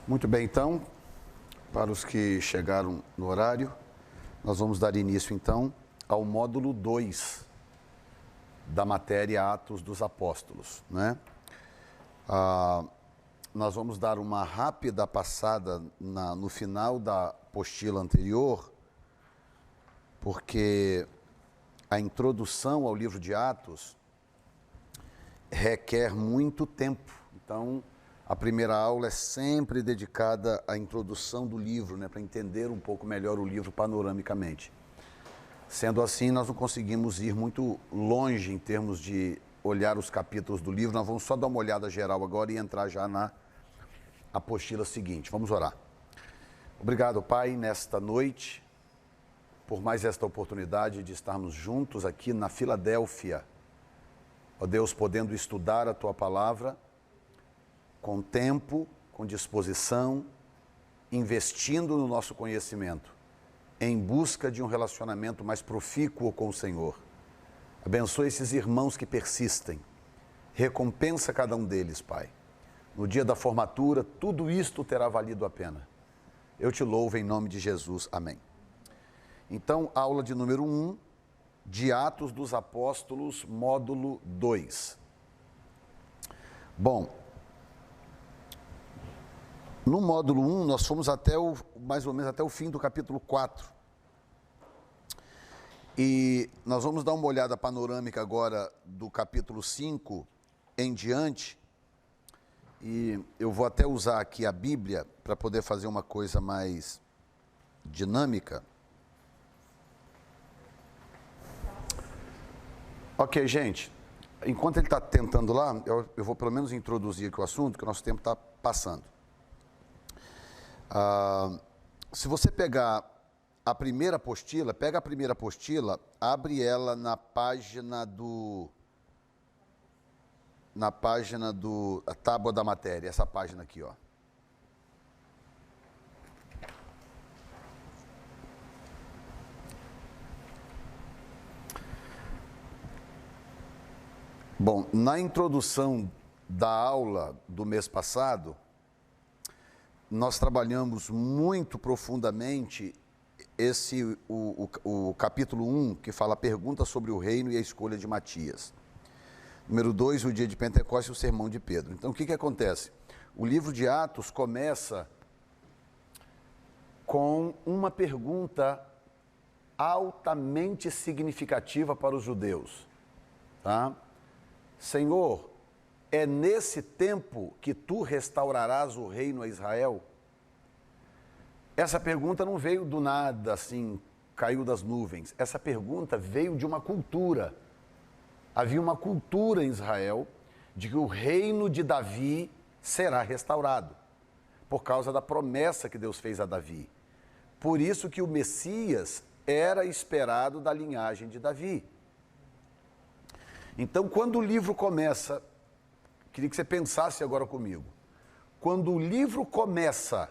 Muito bem, então, para os que chegaram no horário, nós vamos dar início, então, ao módulo 2 da matéria Atos dos Apóstolos, né? Nós vamos dar uma rápida passada no final da apostila anterior, porque a introdução ao livro de Atos requer muito tempo. Então, a primeira aula é sempre dedicada à introdução do livro, né, para entender um pouco melhor o livro panoramicamente. Sendo assim, nós não conseguimos ir muito longe em termos de olhar os capítulos do livro. Nós vamos só dar uma olhada geral agora e entrar já na apostila seguinte. Vamos orar. Obrigado, Pai, nesta noite, por mais esta oportunidade de estarmos juntos aqui na Filadélfia. Ó Deus, podendo estudar a Tua palavra com tempo, com disposição, investindo no nosso conhecimento, em busca de um relacionamento mais profícuo com o Senhor. Abençoe esses irmãos que persistem. Recompensa cada um deles, Pai. No dia da formatura, tudo isto terá valido a pena. Eu te louvo em nome de Jesus. Amém. Então, aula de número 1, de Atos dos Apóstolos, módulo 2. Bom, no módulo 1, nós fomos mais ou menos até o fim do capítulo 4. E nós vamos dar uma olhada panorâmica agora do capítulo 5 em diante. E eu vou até usar aqui a Bíblia para poder fazer uma coisa mais dinâmica. Ok, gente. Enquanto ele está tentando lá, eu vou pelo menos introduzir aqui o assunto, que o nosso tempo está passando. Se você pegar a primeira apostila, pega a primeira apostila, abre ela na página a tábua da matéria, essa página aqui, ó. Bom, na introdução da aula do mês passado, nós trabalhamos muito profundamente o capítulo 1, que fala a pergunta sobre o reino e a escolha de Matias. Número 2, o dia de Pentecostes e o sermão de Pedro. Então, o que acontece? O livro de Atos começa com uma pergunta altamente significativa para os judeus. Tá? Senhor, é nesse tempo que tu restaurarás o reino a Israel? Essa pergunta não veio do nada, assim, caiu das nuvens. Essa pergunta veio de uma cultura. Havia uma cultura em Israel de que o reino de Davi será restaurado, por causa da promessa que Deus fez a Davi. Por isso que o Messias era esperado da linhagem de Davi. Então, quando o livro começa, queria que você pensasse agora comigo. Quando o livro começa,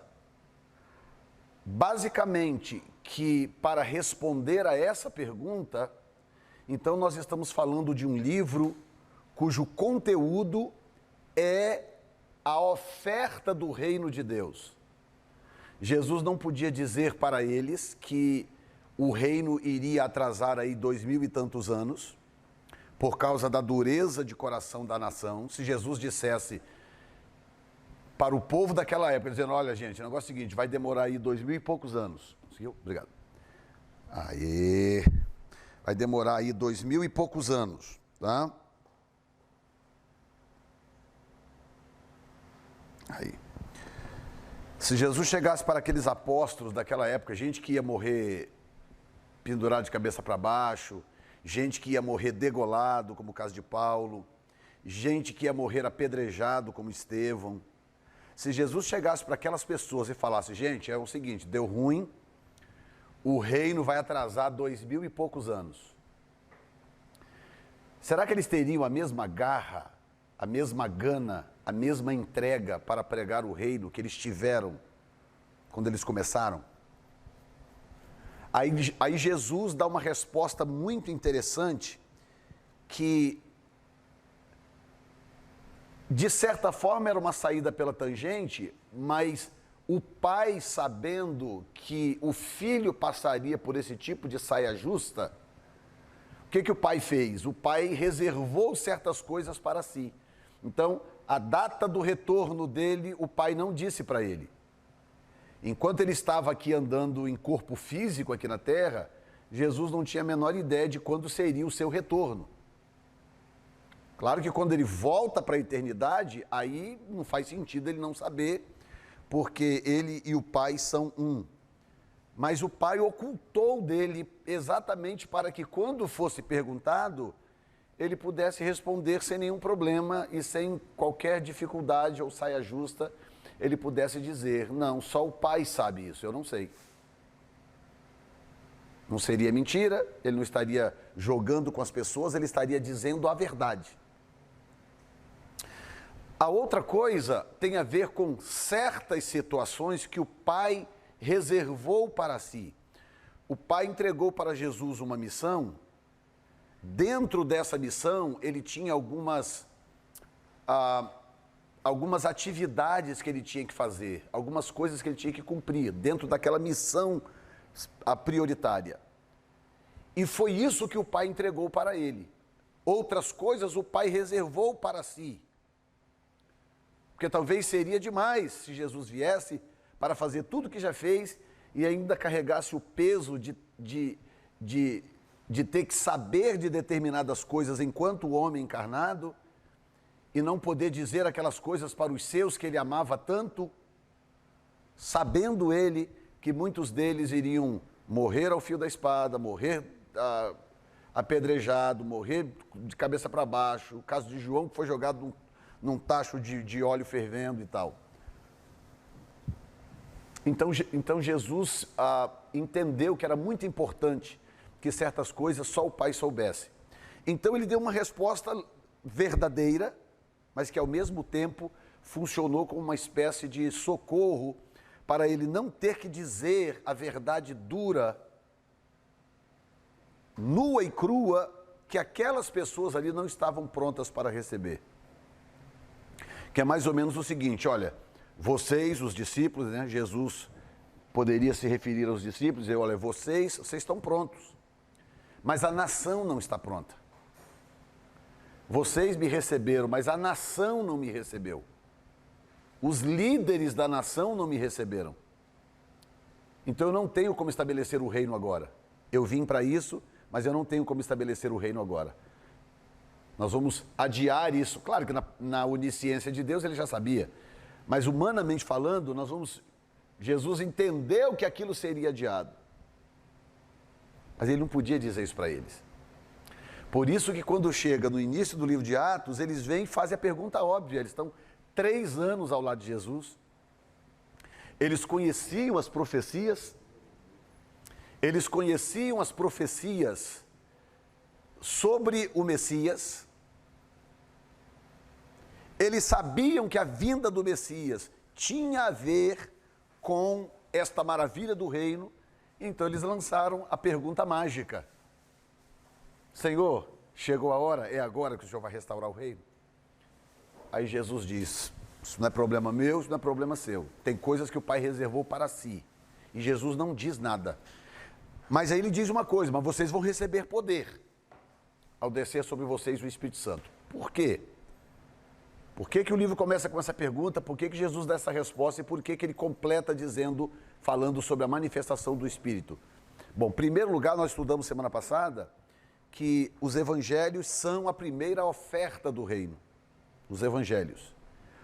basicamente, que para responder a essa pergunta, então nós estamos falando de um livro cujo conteúdo é a oferta do reino de Deus. Jesus não podia dizer para eles que o reino iria atrasar aí 2000 e tantos anos, por causa da dureza de coração da nação. Se Jesus dissesse para o povo daquela época, dizendo, olha gente, o negócio é o seguinte, vai demorar aí 2000 e poucos anos. Conseguiu? Obrigado. Aí, vai demorar aí 2000 e poucos anos, tá? Aí. Se Jesus chegasse para aqueles apóstolos daquela época, gente que ia morrer pendurado de cabeça para baixo, gente que ia morrer degolado, como o caso de Paulo, gente que ia morrer apedrejado, como Estevão. Se Jesus chegasse para aquelas pessoas e falasse, gente, é o seguinte, deu ruim, o reino vai atrasar 2000 e poucos anos. Será que eles teriam a mesma garra, a mesma gana, a mesma entrega para pregar o reino que eles tiveram quando eles começaram? Aí Jesus dá uma resposta muito interessante que, de certa forma, era uma saída pela tangente, mas o pai, sabendo que o filho passaria por esse tipo de saia justa, o que o pai fez? O pai reservou certas coisas para si. Então, a data do retorno dele, o pai não disse para ele. Enquanto ele estava aqui andando em corpo físico aqui na terra, Jesus não tinha a menor ideia de quando seria o seu retorno. Claro que quando ele volta para a eternidade, aí não faz sentido ele não saber, porque ele e o pai são um. Mas o pai ocultou dele exatamente para que quando fosse perguntado, ele pudesse responder sem nenhum problema e sem qualquer dificuldade ou saia justa, ele pudesse dizer, não, só o pai sabe isso, eu não sei. Não seria mentira, ele não estaria jogando com as pessoas, ele estaria dizendo a verdade. A outra coisa tem a ver com certas situações que o pai reservou para si. O pai entregou para Jesus uma missão. Dentro dessa missão, ele tinha algumas atividades que ele tinha que fazer, algumas coisas que ele tinha que cumprir, dentro daquela missão prioritária. E foi isso que o pai entregou para ele. Outras coisas o pai reservou para si. Porque talvez seria demais se Jesus viesse para fazer tudo que já fez e ainda carregasse o peso de ter que saber de determinadas coisas enquanto homem encarnado e não poder dizer aquelas coisas para os seus que ele amava tanto, sabendo ele que muitos deles iriam morrer ao fio da espada, morrer apedrejado, morrer de cabeça para baixo. O caso de João, que foi jogado num tacho de óleo fervendo e tal. Então Jesus entendeu que era muito importante que certas coisas só o pai soubesse. Então ele deu uma resposta verdadeira, mas que ao mesmo tempo funcionou como uma espécie de socorro para ele não ter que dizer a verdade dura, nua e crua, que aquelas pessoas ali não estavam prontas para receber. Que é mais ou menos o seguinte, olha, vocês, os discípulos, né, Jesus poderia se referir aos discípulos e dizer, olha, vocês estão prontos, mas a nação não está pronta. Vocês me receberam, mas a nação não me recebeu. Os líderes da nação não me receberam. Então eu não tenho como estabelecer o reino agora. Eu vim para isso, mas eu não tenho como estabelecer o reino agora. Nós vamos adiar isso. Claro que na onisciência de Deus ele já sabia. Mas humanamente falando, Jesus entendeu que aquilo seria adiado. Mas ele não podia dizer isso para eles. Por isso que quando chega no início do livro de Atos, eles vêm e fazem a pergunta óbvia. Eles estão 3 anos ao lado de Jesus. Eles conheciam as profecias. Eles conheciam as profecias sobre o Messias. Eles sabiam que a vinda do Messias tinha a ver com esta maravilha do reino, então eles lançaram a pergunta mágica. Senhor, chegou a hora, é agora que o Senhor vai restaurar o reino? Aí Jesus diz, isso não é problema meu, isso não é problema seu. Tem coisas que o Pai reservou para si. E Jesus não diz nada. Mas aí ele diz uma coisa, mas vocês vão receber poder ao descer sobre vocês o Espírito Santo. Por quê? Por que o livro começa com essa pergunta? Por que Jesus dá essa resposta? E por que ele completa falando sobre a manifestação do Espírito? Bom, em primeiro lugar, nós estudamos semana passada que os evangelhos são a primeira oferta do reino. Os evangelhos.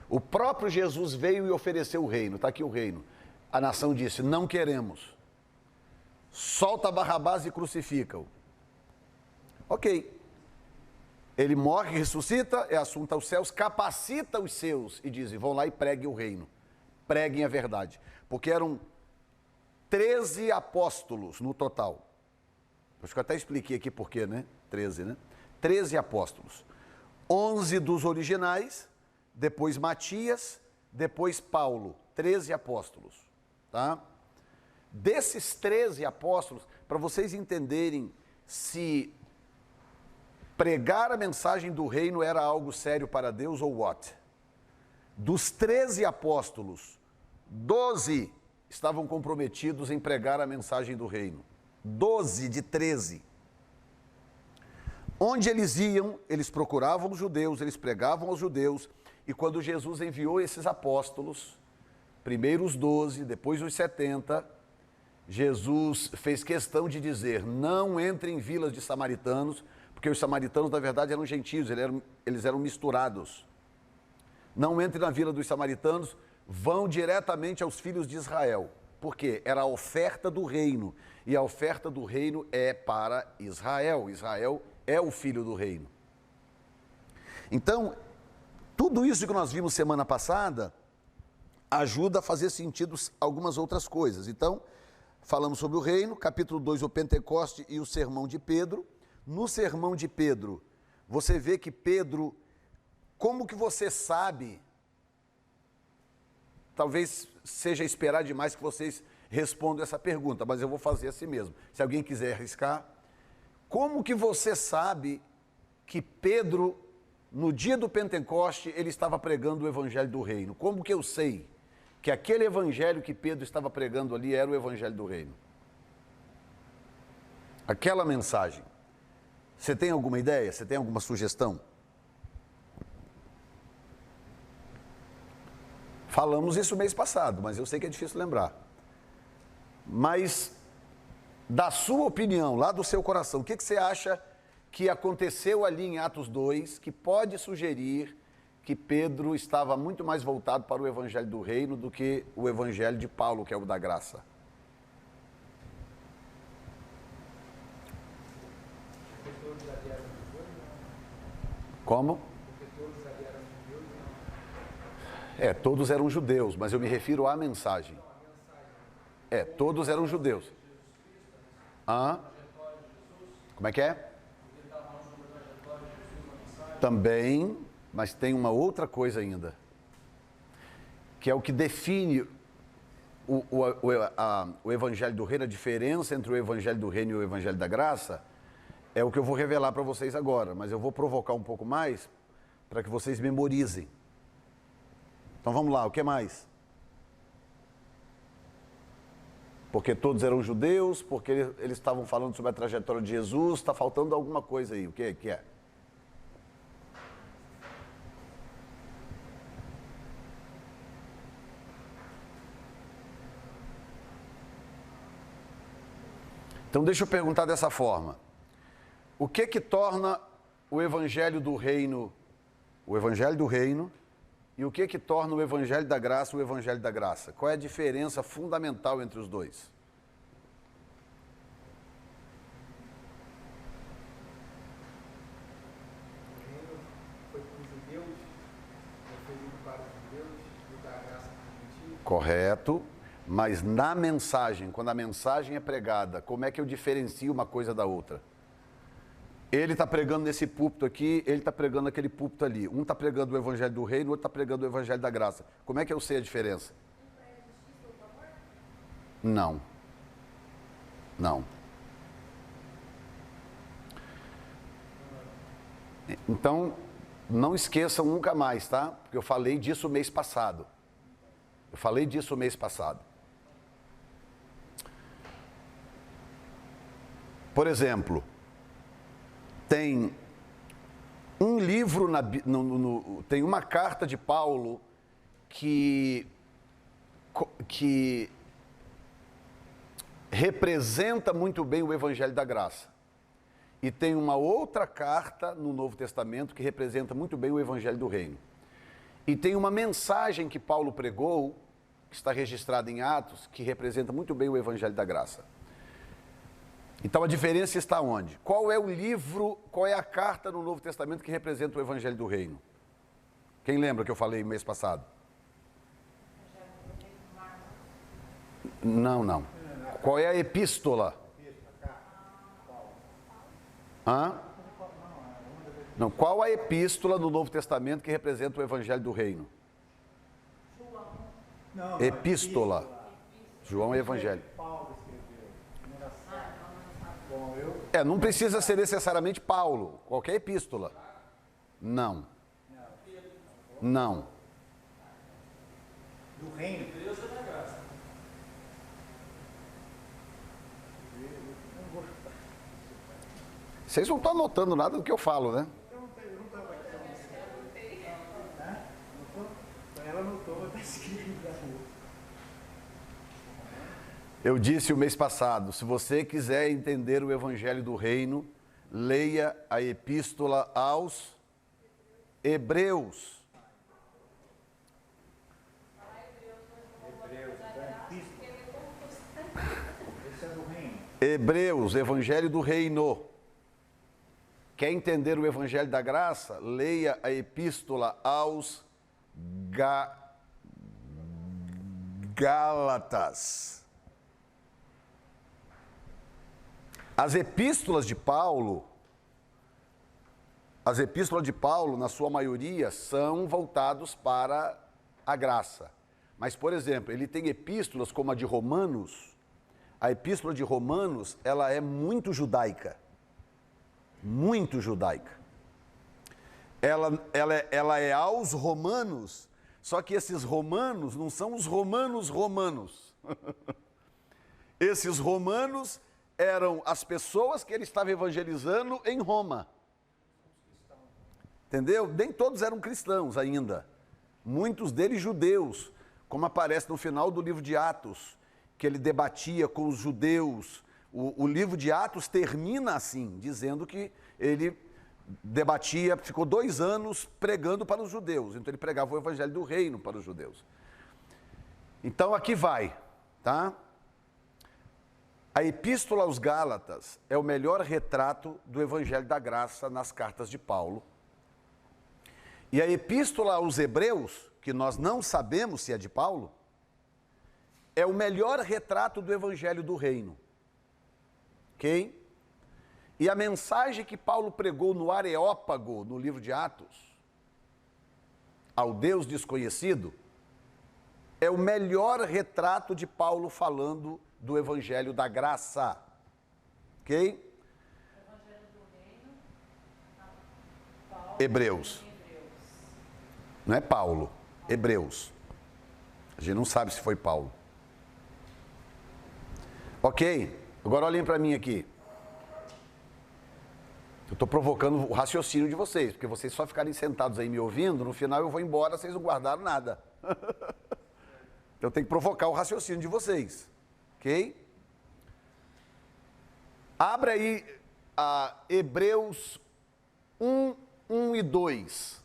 O próprio Jesus veio e ofereceu o reino. Está aqui o reino. A nação disse, não queremos. Solta Barrabás e crucifica-o. Ok. Ele morre, ressuscita, é assunto aos céus, capacita os seus e dizem, vão lá e preguem o reino. Preguem a verdade. Porque eram 13 apóstolos no total. Acho que eu até expliquei aqui por quê, né? 13, né? 13 apóstolos. 11 dos originais, depois Matias, depois Paulo. 13 apóstolos, tá? Desses 13 apóstolos, para vocês entenderem se pregar a mensagem do reino era algo sério para Deus ou what? Dos 13 apóstolos, 12 estavam comprometidos em pregar a mensagem do reino. 12 de 13. Onde eles iam, eles procuravam os judeus, eles pregavam aos judeus, e quando Jesus enviou esses apóstolos, primeiro os 12, depois os 70, Jesus fez questão de dizer, não entrem em vilas de samaritanos, porque os samaritanos, na verdade, eram gentios, eles eram misturados. Não entrem na vila dos samaritanos, vão diretamente aos filhos de Israel. Por quê? Era a oferta do reino, e a oferta do reino é para Israel. Israel é o filho do reino. Então, tudo isso que nós vimos semana passada ajuda a fazer sentido algumas outras coisas. Então, falamos sobre o reino, capítulo 2, o Pentecoste e o sermão de Pedro. No sermão de Pedro, você vê que Pedro, como que você sabe, talvez seja esperar demais que vocês respondam essa pergunta, mas eu vou fazer assim mesmo. Se alguém quiser arriscar, como que você sabe que Pedro, no dia do Pentecoste, ele estava pregando o evangelho do reino? Como que eu sei que aquele evangelho que Pedro estava pregando ali era o evangelho do reino? Aquela mensagem. Você tem alguma ideia? Você tem alguma sugestão? Falamos isso mês passado, mas eu sei que é difícil lembrar. Mas, da sua opinião, lá do seu coração, o que você acha que aconteceu ali em Atos 2, que pode sugerir que Pedro estava muito mais voltado para o evangelho do reino do que o evangelho de Paulo, que é o da graça? Como? Todos eram judeus, mas eu me refiro à mensagem. Todos eram judeus. Como é que é? Também, mas tem uma outra coisa ainda, que é o que define o evangelho do reino, a diferença entre o evangelho do reino e o evangelho da graça, é o que eu vou revelar para vocês agora, mas eu vou provocar um pouco mais para que vocês memorizem. Então vamos lá, o que mais? Porque todos eram judeus, porque eles estavam falando sobre a trajetória de Jesus, está faltando alguma coisa aí, o que é? Então deixa eu perguntar dessa forma. O que torna o evangelho do reino e o que torna o evangelho da graça o evangelho da graça? Qual é a diferença fundamental entre os dois? O reino foi para os judeus, foi para os judeus, e da graça para os gentios. Correto. Mas na mensagem, quando a mensagem é pregada, como é que eu diferencio uma coisa da outra? Ele está pregando nesse púlpito aqui, ele está pregando naquele púlpito ali. Um está pregando o evangelho do reino, o outro está pregando o evangelho da graça. Como é que eu sei a diferença? Não. Então, não esqueçam nunca mais, tá? Porque eu falei disso mês passado. Por exemplo, tem um livro, tem uma carta de Paulo que representa muito bem o evangelho da graça. E tem uma outra carta no Novo Testamento que representa muito bem o evangelho do reino. E tem uma mensagem que Paulo pregou, que está registrada em Atos, que representa muito bem o evangelho da graça. Então a diferença está onde? Qual é o livro, qual é a carta no Novo Testamento que representa o evangelho do reino? Quem lembra que eu falei mês passado? Não. Qual é a epístola? Não, qual a epístola do Novo Testamento que representa o evangelho do reino? Epístola. João é evangelho. Não precisa ser necessariamente Paulo, qualquer epístola. Não. Do reino. Vocês não estão anotando nada do que eu falo, né? Eu não estava aqui. Ela anotou, está escrito da rua. Eu disse o mês passado, se você quiser entender o Evangelho do Reino, leia a Epístola aos Hebreus. Hebreus, Evangelho do Reino. Quer entender o Evangelho da Graça? Leia a Epístola aos Gálatas. As epístolas de Paulo, na sua maioria, são voltados para a graça. Mas, por exemplo, ele tem epístolas como a de Romanos. A epístola de Romanos, ela é muito judaica. Muito judaica. Ela é aos romanos, só que esses romanos não são os romanos. Esses romanos eram as pessoas que ele estava evangelizando em Roma. Entendeu? Nem todos eram cristãos ainda. Muitos deles judeus, como aparece no final do livro de Atos, que ele debatia com os judeus. O livro de Atos termina assim, dizendo que ele debatia, ficou 2 anos pregando para os judeus. Então ele pregava o Evangelho do Reino para os judeus. Então aqui vai, tá? A Epístola aos Gálatas é o melhor retrato do Evangelho da Graça nas cartas de Paulo. E a Epístola aos Hebreus, que nós não sabemos se é de Paulo, é o melhor retrato do Evangelho do Reino. Ok? E a mensagem que Paulo pregou no Areópago, no livro de Atos, ao Deus desconhecido, é o melhor retrato de Paulo falando do Evangelho da Graça. Ok? Evangelho do Reino, Paulo, Hebreus. Não é Paulo, Hebreus. A gente não sabe se foi Paulo. Ok? Agora olhem para mim aqui. Eu estou provocando o raciocínio de vocês, porque vocês só ficarem sentados aí me ouvindo, no final eu vou embora, vocês não guardaram nada. Então eu tenho que provocar o raciocínio de vocês. Ok? Abra aí a Hebreus 1, 1 e 2,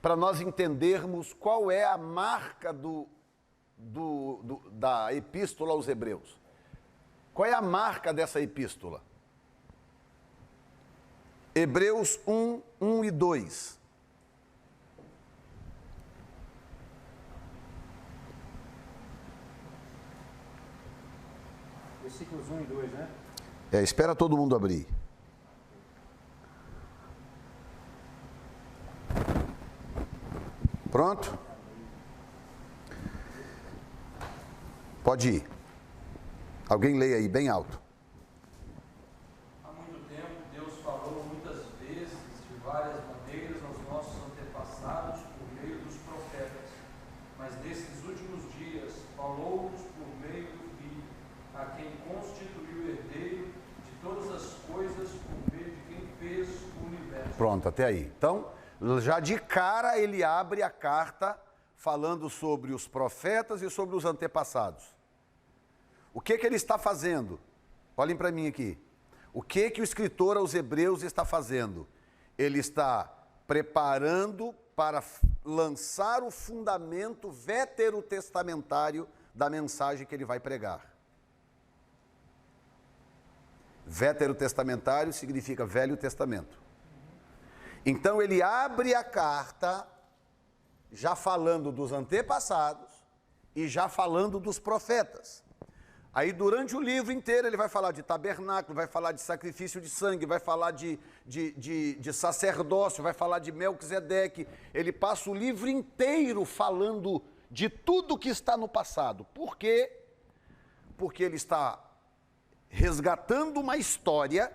para nós entendermos qual é a marca da Epístola aos Hebreus. Qual é a marca dessa epístola? Hebreus 1, 1 e 2. Versículos 1 e 2, né? Espera todo mundo abrir. Pronto? Pode ir. Alguém leia aí bem alto. Há muito tempo, Deus falou muitas vezes, de várias maneiras, aos nossos antepassados por meio dos profetas. Mas nesses últimos dias, falou-nos por meio do Filho, a quem constituiu herdeiro de todas as coisas, por meio de quem fez o universo. Pronto, até aí. Então, já de cara ele abre a carta falando sobre os profetas e sobre os antepassados. O que ele está fazendo? Olhem para mim aqui. O que o escritor aos Hebreus está fazendo? Ele está preparando para lançar o fundamento veterotestamentário da mensagem que ele vai pregar. Veterotestamentário significa Velho Testamento. Então ele abre a carta já falando dos antepassados e já falando dos profetas. Aí durante o livro inteiro ele vai falar de tabernáculo, vai falar de sacrifício de sangue, vai falar de sacerdócio, vai falar de Melquisedeque. Ele passa o livro inteiro falando de tudo que está no passado. Por quê? Porque ele está resgatando uma história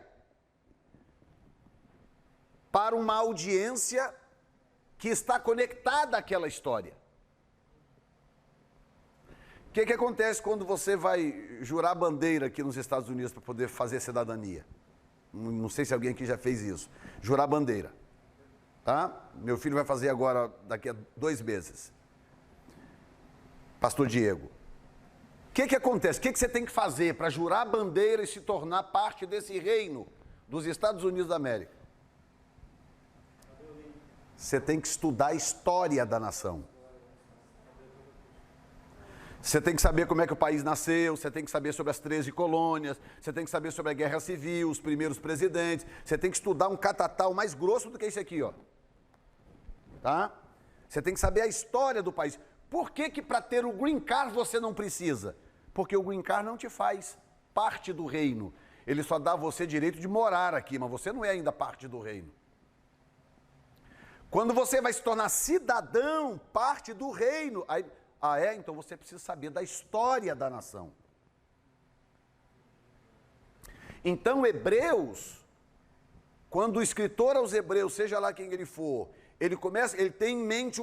para uma audiência que está conectada àquela história. O que acontece quando você vai jurar bandeira aqui nos Estados Unidos para poder fazer cidadania? Não sei se alguém aqui já fez isso. Jurar bandeira. Tá? Meu filho vai fazer agora, daqui a 2 meses. Pastor Diego. O que acontece? O que você tem que fazer para jurar a bandeira e se tornar parte desse reino dos Estados Unidos da América? Você tem que estudar a história da nação. Você tem que saber como é que o país nasceu, você tem que saber sobre as 13 colônias, você tem que saber sobre a Guerra Civil, os primeiros presidentes, você tem que estudar um catatal mais grosso do que esse aqui, ó. Tá? Você tem que saber a história do país. Por que para ter o Green Card você não precisa? Porque o Green Card não te faz parte do reino. Ele só dá a você direito de morar aqui, mas você não é ainda parte do reino. Quando você vai se tornar cidadão, parte do reino, aí, então você precisa saber da história da nação. Então, Hebreus, quando o escritor aos Hebreus, seja lá quem ele for, ele tem em mente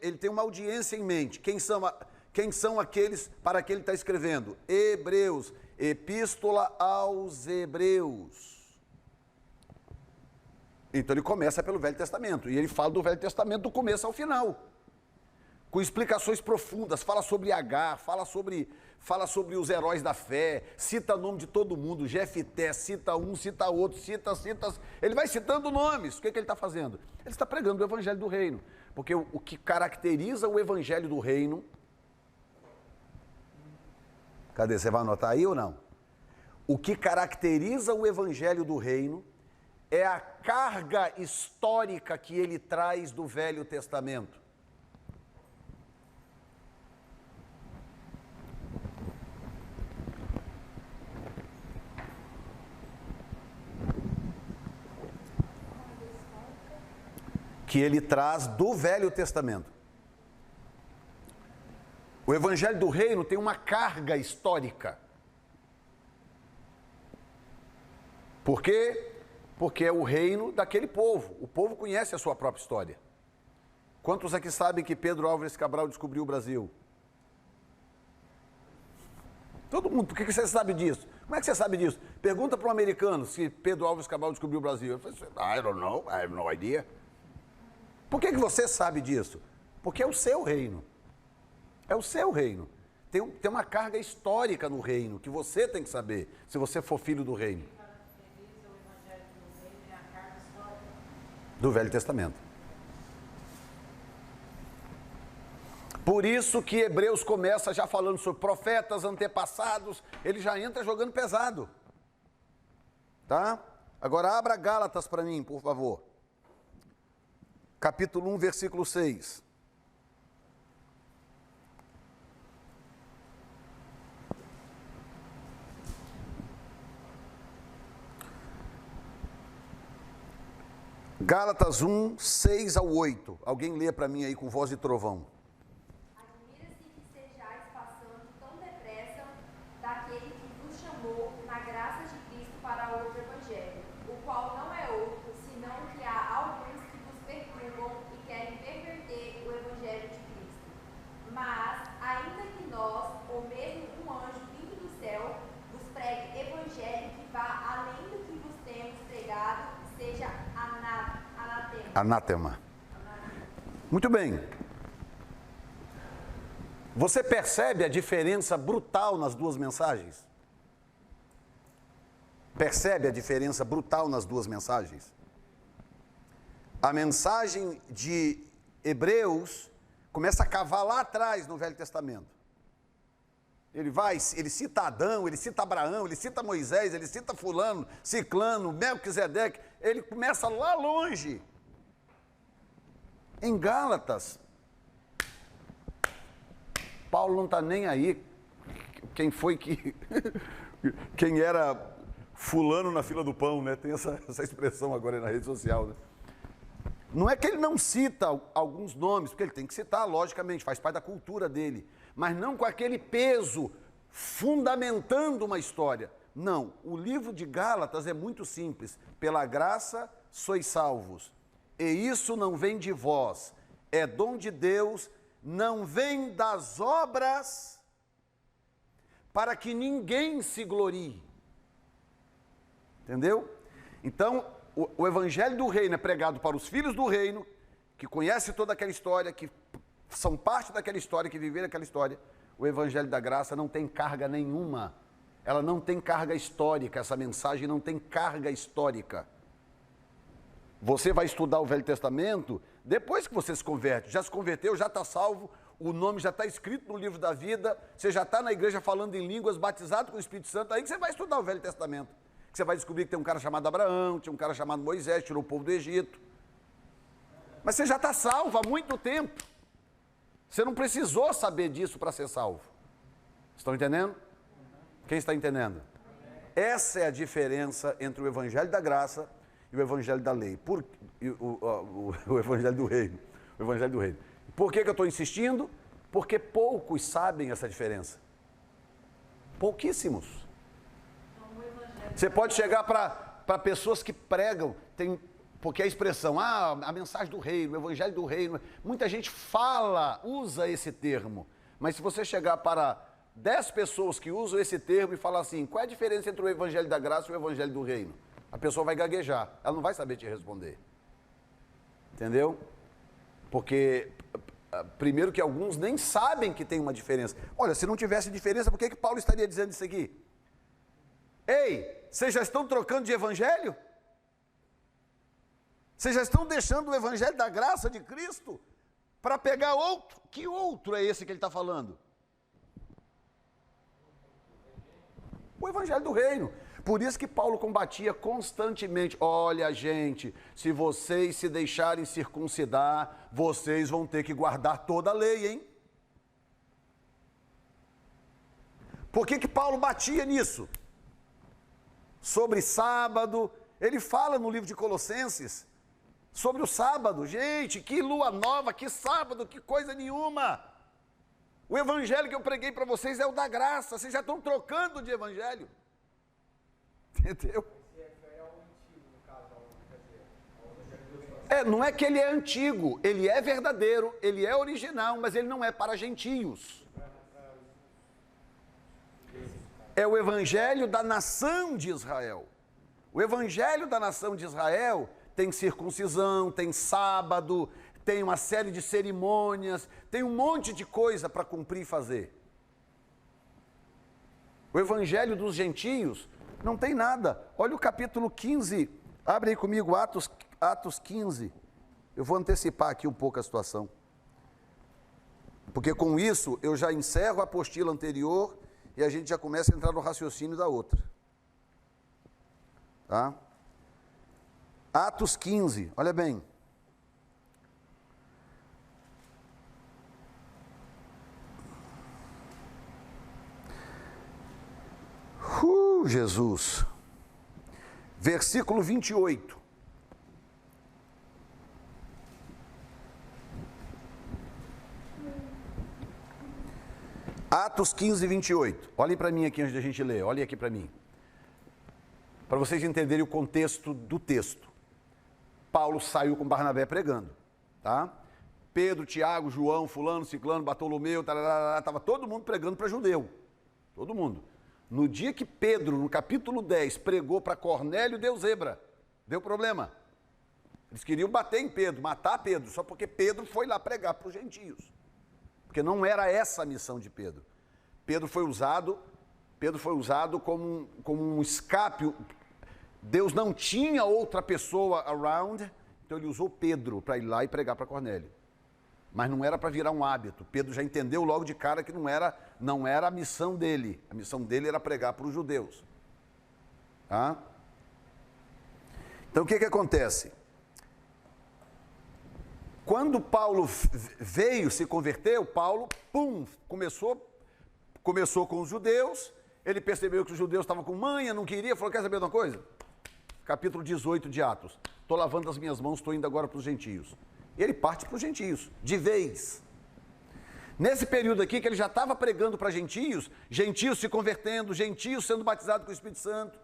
ele tem uma audiência em mente. Quem são aqueles para que ele está escrevendo? Hebreus, Epístola aos Hebreus. Então ele começa pelo Velho Testamento, e ele fala do Velho Testamento do começo ao final, com explicações profundas, fala sobre Agar, fala sobre os heróis da fé, cita o nome de todo mundo, Jefté, cita um, cita outro, ele vai citando nomes. O que ele está fazendo? Ele está pregando o Evangelho do Reino, porque o que caracteriza o Evangelho do Reino, cadê, você vai anotar aí ou não? O que caracteriza o Evangelho do Reino é a carga histórica que ele traz do Velho Testamento. Que ele traz do Velho Testamento. O Evangelho do Reino tem uma carga histórica. Por quê? Porque é o reino daquele povo. O povo conhece a sua própria história. Quantos aqui sabem que Pedro Álvares Cabral descobriu o Brasil? Todo mundo. Por que você sabe disso? Como é que você sabe disso? Pergunta para um americano se Pedro Álvares Cabral descobriu o Brasil. Ele fala, I don't know, I have no idea. Por que você sabe disso? Porque é o seu reino. É o seu reino. Tem uma carga histórica no reino que você tem que saber, se você for filho do reino. Do Velho Testamento. Por isso que Hebreus começa já falando sobre profetas, antepassados, ele já entra jogando pesado. Tá? Agora abra Gálatas para mim, por favor. Capítulo 1, versículo 6. Gálatas 1, 6 ao 8. Alguém lê para mim aí com voz de trovão. Admira-se que sejais passando tão depressa daquele que vos chamou na graça de Cristo para outro evangelho, o qual não é outro, senão que há alguns que vos perturbam e querem perverter o evangelho de Cristo. Mas, ainda que nós, ou mesmo um anjo vindo do céu, vos pregue evangelho que vá além do que vos temos pregado, seja anátema. Muito bem. Você percebe a diferença brutal nas duas mensagens? Percebe a diferença brutal nas duas mensagens? A mensagem de Hebreus começa a cavar lá atrás no Velho Testamento. Ele cita Adão, ele cita Abraão, ele cita Moisés, ele cita fulano, ciclano, Melquisedeque, ele começa lá longe. Em Gálatas, Paulo não está nem aí. Quem era fulano na fila do pão, né? Tem essa expressão agora na rede social, né? Não é que ele não cita alguns nomes, porque ele tem que citar, logicamente, faz parte da cultura dele, mas não com aquele peso fundamentando uma história. Não, o livro de Gálatas é muito simples. Pela graça sois salvos. E isso não vem de vós, é dom de Deus, não vem das obras, para que ninguém se glorie. Entendeu? Então, o evangelho do reino é pregado para os filhos do reino, que conhecem toda aquela história, que são parte daquela história, que viveram aquela história. O evangelho da graça não tem carga nenhuma. Ela não tem carga histórica, essa mensagem não tem carga histórica. Você vai estudar o Velho Testamento depois que você se converte. Já se converteu, já está salvo, o nome já está escrito no livro da vida, você já está na igreja falando em línguas, batizado com o Espírito Santo, aí que você vai estudar o Velho Testamento. Que você vai descobrir que tem um cara chamado Abraão, tinha um cara chamado Moisés, tirou o povo do Egito. Mas você já está salvo há muito tempo. Você não precisou saber disso para ser salvo. Estão entendendo? Quem está entendendo? Essa é a diferença entre o evangelho da graça e o evangelho da lei. O evangelho do reino. O evangelho do reino. Por que eu estou insistindo? Porque poucos sabem essa diferença. Pouquíssimos. Você pode chegar para pessoas que pregam, porque a expressão, a mensagem do reino, o evangelho do reino, muita gente usa esse termo, mas se você chegar para 10 pessoas que usam esse termo e falar assim, qual é a diferença entre o evangelho da graça e o evangelho do reino? A pessoa vai gaguejar, ela não vai saber te responder. Entendeu? Porque, primeiro que alguns nem sabem que tem uma diferença. Olha, se não tivesse diferença, por que Paulo estaria dizendo isso aqui? Ei, vocês já estão trocando de evangelho? Vocês já estão deixando o evangelho da graça de Cristo para pegar outro? Que outro é esse que ele está falando? O evangelho do reino. Por isso que Paulo combatia constantemente. Olha, gente, se vocês se deixarem circuncidar, vocês vão ter que guardar toda a lei, hein? Por que Paulo batia nisso? Sobre sábado, ele fala no livro de Colossenses sobre o sábado. Gente, que lua nova, que sábado, que coisa nenhuma. O evangelho que eu preguei para vocês é o da graça, vocês já estão trocando de evangelho. Entendeu? Não é que ele é antigo, ele é verdadeiro, ele é original, mas ele não é para gentios. É o evangelho da nação de Israel. O evangelho da nação de Israel tem circuncisão, tem sábado, tem uma série de cerimônias, tem um monte de coisa para cumprir e fazer. O evangelho dos gentios não tem nada. Olha o capítulo 15, abre aí comigo Atos 15. Eu vou antecipar aqui um pouco a situação. Porque com isso eu já encerro a apostila anterior e a gente já começa a entrar no raciocínio da outra. Tá? Atos 15, olha bem. Jesus. Versículo 28. Atos 15, 28. Olhem para mim aqui antes da gente ler. Olhem aqui para mim. Para vocês entenderem o contexto do texto. Paulo saiu com Barnabé pregando. Tá? Pedro, Tiago, João, fulano, ciclano, Bartolomeu, estava todo mundo pregando para judeu. Todo mundo. No dia que Pedro, no capítulo 10, pregou para Cornélio, deu zebra. Deu problema. Eles queriam bater em Pedro, matar Pedro, só porque Pedro foi lá pregar para os gentios. Porque não era essa a missão de Pedro. Pedro foi usado como um escape. Deus não tinha outra pessoa around, então ele usou Pedro para ir lá e pregar para Cornélio. Mas não era para virar um hábito. Pedro já entendeu logo de cara que não era a missão dele. A missão dele era pregar para os judeus. Tá? Então o que acontece? Quando Paulo veio, se converteu, Paulo, começou com os judeus, ele percebeu que os judeus estavam com manha, não queria, falou, quer saber de uma coisa? Capítulo 18 de Atos, estou lavando as minhas mãos, estou indo agora para os gentios. E ele parte para os gentios, de vez. Nesse período aqui que ele já estava pregando para gentios, gentios se convertendo, gentios sendo batizados com o Espírito Santo.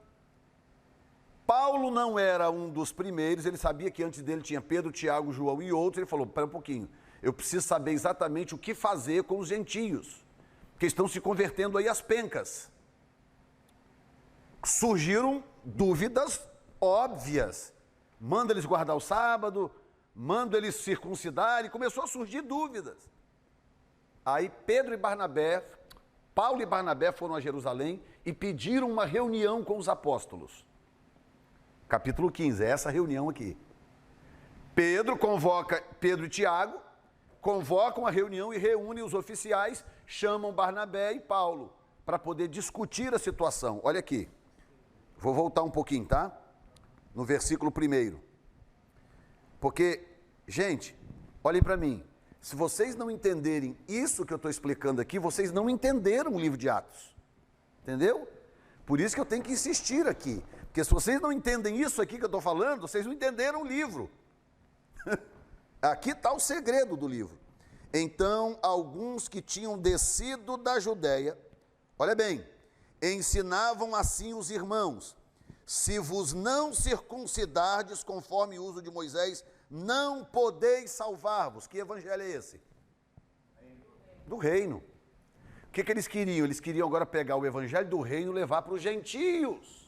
Paulo não era um dos primeiros, ele sabia que antes dele tinha Pedro, Tiago, João e outros, ele falou, espera um pouquinho, eu preciso saber exatamente o que fazer com os gentios, que estão se convertendo aí às pencas. Surgiram dúvidas óbvias. Manda eles guardar o sábado, manda eles circuncidar, e começou a surgir dúvidas. Aí Paulo e Barnabé foram a Jerusalém e pediram uma reunião com os apóstolos. Capítulo 15, é essa reunião aqui. Pedro e Tiago convocam a reunião e reúnem os oficiais, chamam Barnabé e Paulo para poder discutir a situação. Olha aqui, vou voltar um pouquinho, tá? No versículo 1. Porque, gente, olhem para mim, se vocês não entenderem isso que eu estou explicando aqui, vocês não entenderam o livro de Atos, entendeu? Por isso que eu tenho que insistir aqui, porque se vocês não entendem isso aqui que eu estou falando, vocês não entenderam o livro. Aqui está o segredo do livro. Então, alguns que tinham descido da Judéia, olha bem, ensinavam assim os irmãos: se vos não circuncidardes conforme o uso de Moisés, não podeis salvar-vos. Que evangelho é esse? Do reino. O que eles queriam? Eles queriam agora pegar o evangelho do reino e levar para os gentios.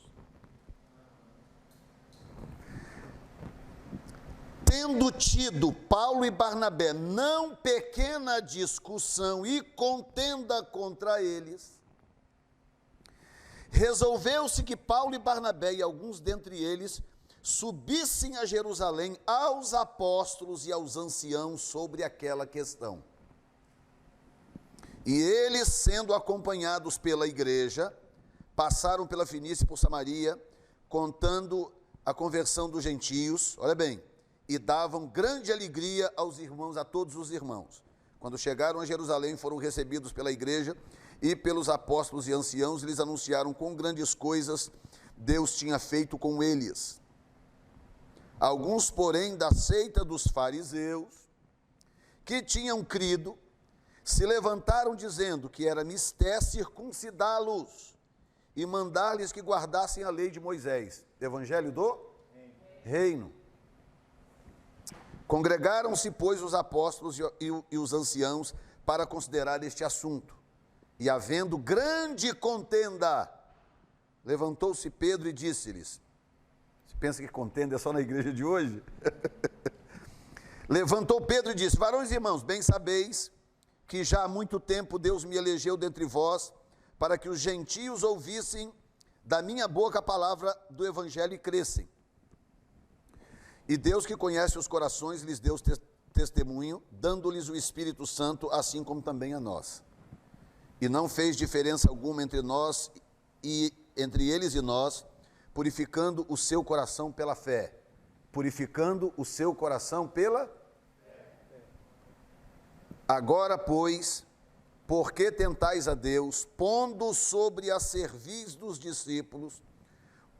Tendo tido Paulo e Barnabé não pequena discussão e contenda contra eles, resolveu-se que Paulo e Barnabé e alguns dentre eles subissem a Jerusalém aos apóstolos e aos anciãos sobre aquela questão. E eles, sendo acompanhados pela igreja, passaram pela Fenícia e por Samaria, contando a conversão dos gentios, olha bem, e davam grande alegria aos irmãos, a todos os irmãos. Quando chegaram a Jerusalém, foram recebidos pela igreja e pelos apóstolos e anciãos, lhes anunciaram quão grandes coisas Deus tinha feito com eles. Alguns, porém, da seita dos fariseus, que tinham crido, se levantaram dizendo que era mister circuncidá-los e mandar-lhes que guardassem a lei de Moisés. Evangelho do reino. Congregaram-se, pois, os apóstolos e os anciãos para considerar este assunto. E havendo grande contenda, levantou-se Pedro e disse-lhes: você pensa que contenda é só na igreja de hoje? Levantou Pedro e disse: varões e irmãos, bem sabeis que já há muito tempo Deus me elegeu dentre vós, para que os gentios ouvissem da minha boca a palavra do evangelho e crescem. E Deus, que conhece os corações, lhes deu testemunho, dando-lhes o Espírito Santo, assim como também a nós. E não fez diferença alguma entre nós e entre eles e nós, purificando o seu coração pela fé. Purificando o seu coração pela fé. Agora, pois, por que tentais a Deus, pondo sobre a cerviz dos discípulos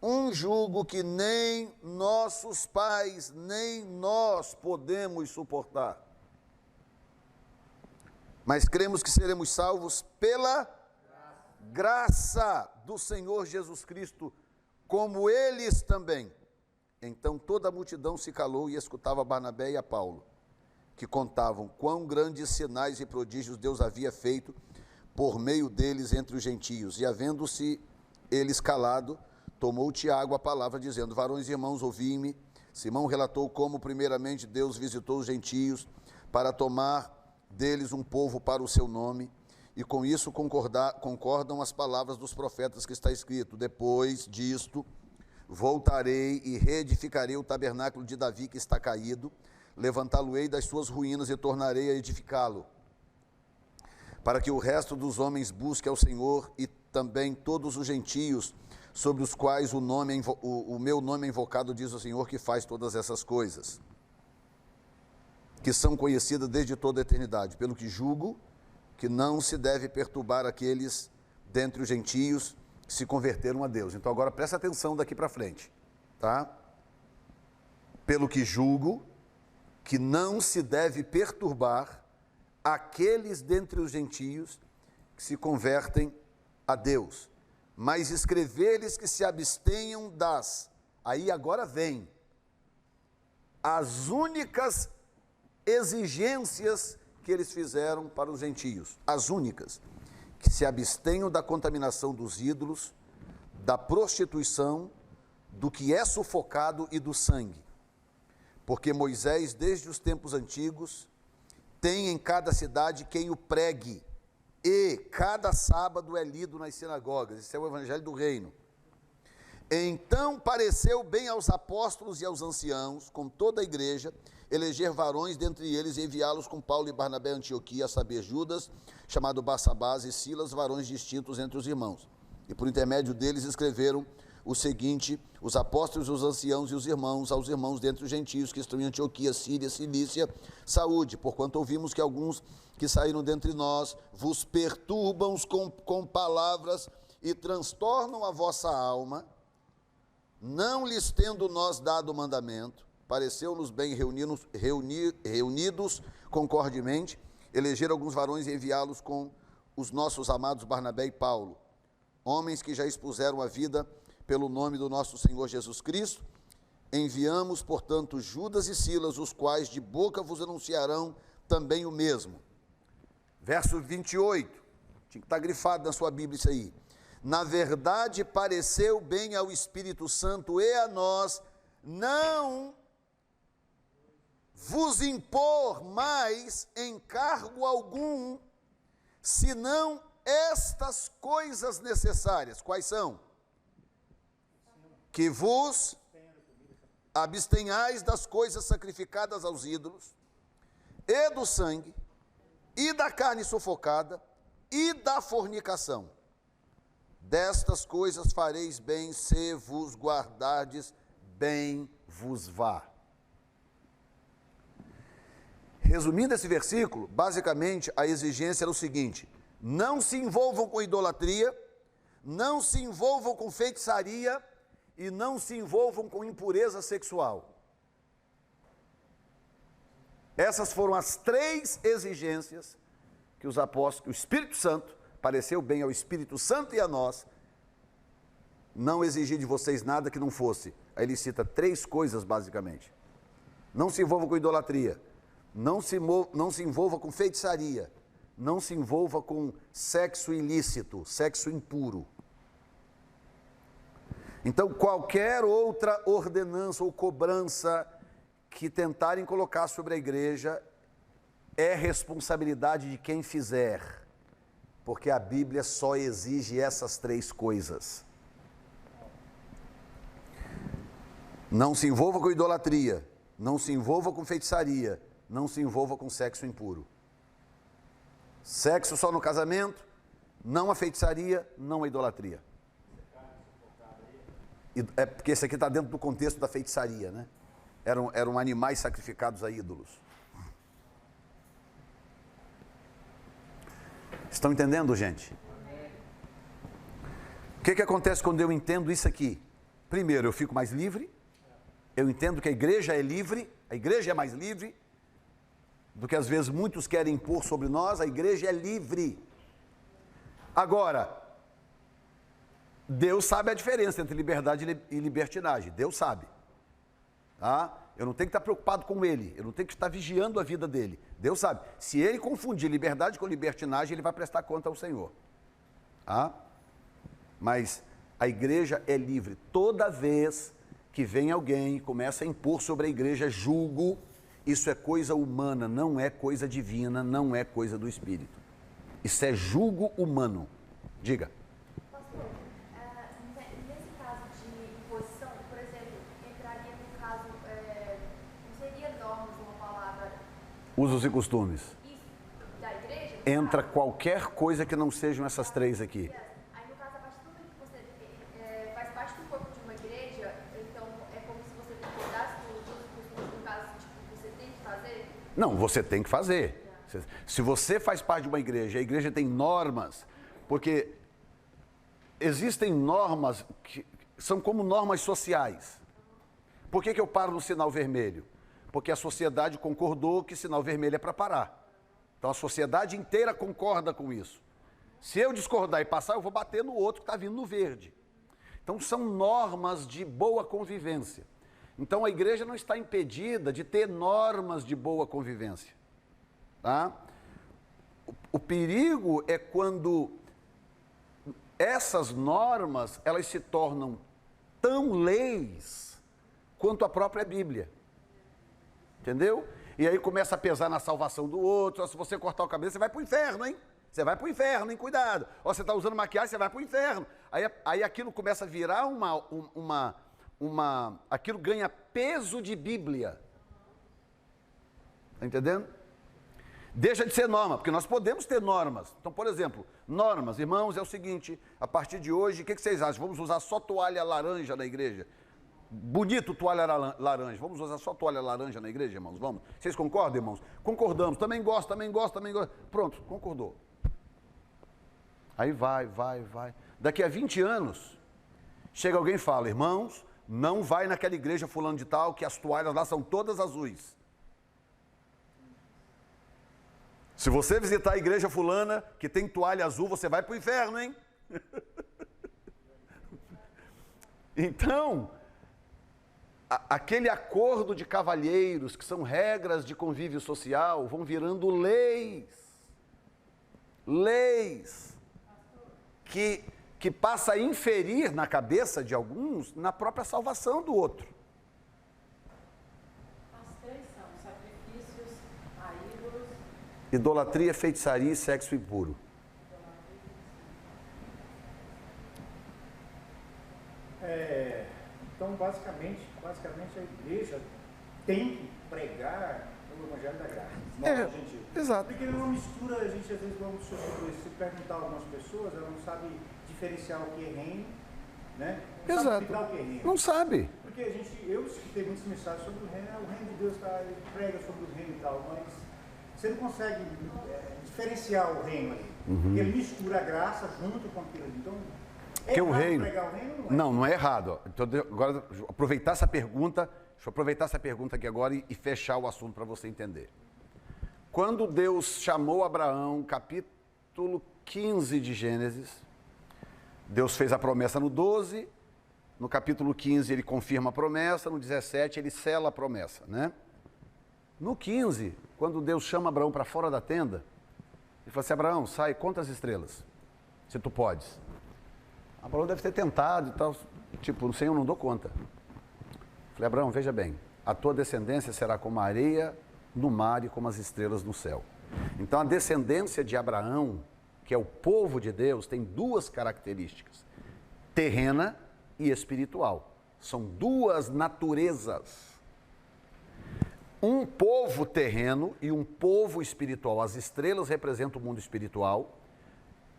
um jugo que nem nossos pais, nem nós podemos suportar? Mas cremos que seremos salvos pela graça do Senhor Jesus Cristo, como eles também. Então toda a multidão se calou e escutava Barnabé e a Paulo, que contavam quão grandes sinais e prodígios Deus havia feito por meio deles entre os gentios. E havendo-se eles calado, tomou Tiago a palavra, dizendo: varões e irmãos, ouvi-me. Simão relatou como primeiramente Deus visitou os gentios para tomar deles um povo para o seu nome, e com isso concordam as palavras dos profetas que está escrito: depois disto voltarei e reedificarei o tabernáculo de Davi que está caído, levantá-lo-ei das suas ruínas e tornarei a edificá-lo, para que o resto dos homens busque ao Senhor, e também todos os gentios sobre os quais o meu nome é invocado, diz o Senhor, que faz todas essas coisas, que são conhecidas desde toda a eternidade, pelo que julgo que não se deve perturbar aqueles dentre os gentios que se converteram a Deus. Então agora presta atenção daqui para frente, tá? Pelo que julgo que não se deve perturbar aqueles dentre os gentios que se convertem a Deus, mas escrever-lhes que se abstenham das, aí agora vem, as únicas exigências que eles fizeram para os gentios, as únicas, que se abstenham da contaminação dos ídolos, da prostituição, do que é sufocado e do sangue. Porque Moisés, desde os tempos antigos, tem em cada cidade quem o pregue, e cada sábado é lido nas sinagogas. Esse é o evangelho do reino. Então pareceu bem aos apóstolos e aos anciãos, com toda a igreja, eleger varões dentre eles e enviá-los com Paulo e Barnabé a Antioquia, a saber Judas, chamado Barsabás, e Silas, varões distintos entre os irmãos. E por intermédio deles escreveram o seguinte: os apóstolos, os anciãos e os irmãos, aos irmãos dentre os gentios que estão em Antioquia, Síria, Cilícia, saúde, porquanto ouvimos que alguns que saíram dentre nós vos perturbam com palavras e transtornam a vossa alma, não lhes tendo nós dado mandamento, pareceu-nos bem reunidos concordemente, eleger alguns varões e enviá-los com os nossos amados Barnabé e Paulo, homens que já expuseram a vida pelo nome do nosso Senhor Jesus Cristo. Enviamos, portanto, Judas e Silas, os quais de boca vos anunciarão também o mesmo. Verso 28, tinha que estar grifado na sua Bíblia isso aí. Na verdade, pareceu bem ao Espírito Santo e a nós não vos impor mais encargo algum, senão estas coisas necessárias. Quais são? Que vos abstenhais das coisas sacrificadas aos ídolos, e do sangue, e da carne sufocada, e da fornicação. Destas coisas fareis bem, se vos guardardes, bem vos vá. Resumindo esse versículo, basicamente a exigência era o seguinte: não se envolvam com idolatria, não se envolvam com feitiçaria e não se envolvam com impureza sexual. Essas foram as 3 exigências que os apóstolos, o Espírito Santo, pareceu bem ao Espírito Santo e a nós, não exigir de vocês nada que não fosse. Aí ele cita 3 coisas basicamente: não se envolva com idolatria, não se envolva com feitiçaria, não se envolva com sexo ilícito, sexo impuro. Então, qualquer outra ordenança ou cobrança que tentarem colocar sobre a igreja é responsabilidade de quem fizer, porque a Bíblia só exige essas 3 coisas. Não se envolva com idolatria, não se envolva com feitiçaria, não se envolva com sexo impuro. Sexo só no casamento, não a feitiçaria, não a idolatria. É porque esse aqui está dentro do contexto da feitiçaria, né? Eram animais sacrificados a ídolos. Estão entendendo, gente? O que acontece quando eu entendo isso aqui? Primeiro, eu fico mais livre. Eu entendo que a igreja é livre, a igreja é mais livre do que às vezes muitos querem impor sobre nós. A igreja é livre. Agora, Deus sabe a diferença entre liberdade e libertinagem. Deus sabe. Tá? Eu não tenho que estar preocupado com ele. Eu não tenho que estar vigiando a vida dele. Deus sabe. Se ele confundir liberdade com libertinagem, ele vai prestar conta ao Senhor. Tá? Mas a igreja é livre. Toda vez que vem alguém e começa a impor sobre a igreja julgo, isso é coisa humana, não é coisa divina, não é coisa do Espírito. Isso é julgo humano. Diga. Pastor, nesse caso de imposição, por exemplo, entraria no caso, não seria normas uma palavra... Usos e costumes. Isso, da igreja? Entra qualquer coisa que não sejam essas 3 aqui. Aí no caso, a partir do momento que você faz parte do corpo de uma igreja, então é como se você tem que dar os usos e costumes, no caso, tipo, você tem que fazer? Não, você tem que fazer. Se você faz parte de uma igreja, a igreja tem normas, porque existem normas que são como normas sociais. Por que eu paro no sinal vermelho? Porque a sociedade concordou que sinal vermelho é para parar. Então a sociedade inteira concorda com isso. Se eu discordar e passar, eu vou bater no outro que está vindo no verde. Então são normas de boa convivência. Então a igreja não está impedida de ter normas de boa convivência. Tá? O perigo é quando essas normas, elas se tornam tão leis quanto a própria Bíblia. Entendeu? E aí começa a pesar na salvação do outro. Ó, se você cortar o cabelo, você vai para o inferno, hein? Você vai para o inferno, hein? Cuidado. Ó, você está usando maquiagem, você vai para o inferno. Aí aquilo começa a virar aquilo ganha peso de Bíblia. Está entendendo? Deixa de ser norma, porque nós podemos ter normas. Então, por exemplo, normas, irmãos, é o seguinte, a partir de hoje, o que vocês acham? Vamos usar só toalha laranja na igreja? Bonito toalha laranja. Vamos usar só toalha laranja na igreja, irmãos? Vamos? Vocês concordam, irmãos? Concordamos. Também gosto. Pronto, concordou. Aí vai. Daqui a 20 anos, chega alguém e fala, irmãos, não vai naquela igreja fulano de tal, que as toalhas lá são todas azuis. Se você visitar a igreja fulana, que tem toalha azul, você vai para o inferno, hein? Então, aquele acordo de cavalheiros, que são regras de convívio social, vão virando leis. Leis. Que passa a inferir na cabeça de alguns, na própria salvação do outro. As três são sacrifícios a ídolos. Idolatria, feitiçaria e sexo impuro. Então, basicamente a igreja tem que pregar o Evangelho da Graça. Exato. Porque não mistura, a gente às vezes vamos substituir. Se perguntar a algumas pessoas, elas não sabem diferenciar o que é reino, né? Não sabe explicar o que é reino. Não sabe. Porque eu escutei muitas mensagens sobre o reino de Deus, tá, ele prega sobre o reino e tal, mas você não consegue diferenciar o reino ali. Porque ele mistura a graça junto com aquilo ali. Então, porque o reino, pregar o reino não é errado. Então, agora, deixa eu aproveitar essa pergunta aqui agora e fechar o assunto para você entender. Quando Deus chamou Abraão, capítulo 15 de Gênesis, Deus fez a promessa no 12, no capítulo 15 ele confirma a promessa, no 17 ele sela a promessa, né? No 15, quando Deus chama Abraão para fora da tenda, ele falou assim, Abraão, sai, conta as estrelas, se tu podes. Abraão deve ter tentado e tal, tipo, Senhor, eu não dou conta. Falei, Abraão, veja bem, a tua descendência será como a areia no mar e como as estrelas no céu. Então a descendência de Abraão, que é o povo de Deus, tem duas características, terrena e espiritual. São duas naturezas. Um povo terreno e um povo espiritual. As estrelas representam o mundo espiritual,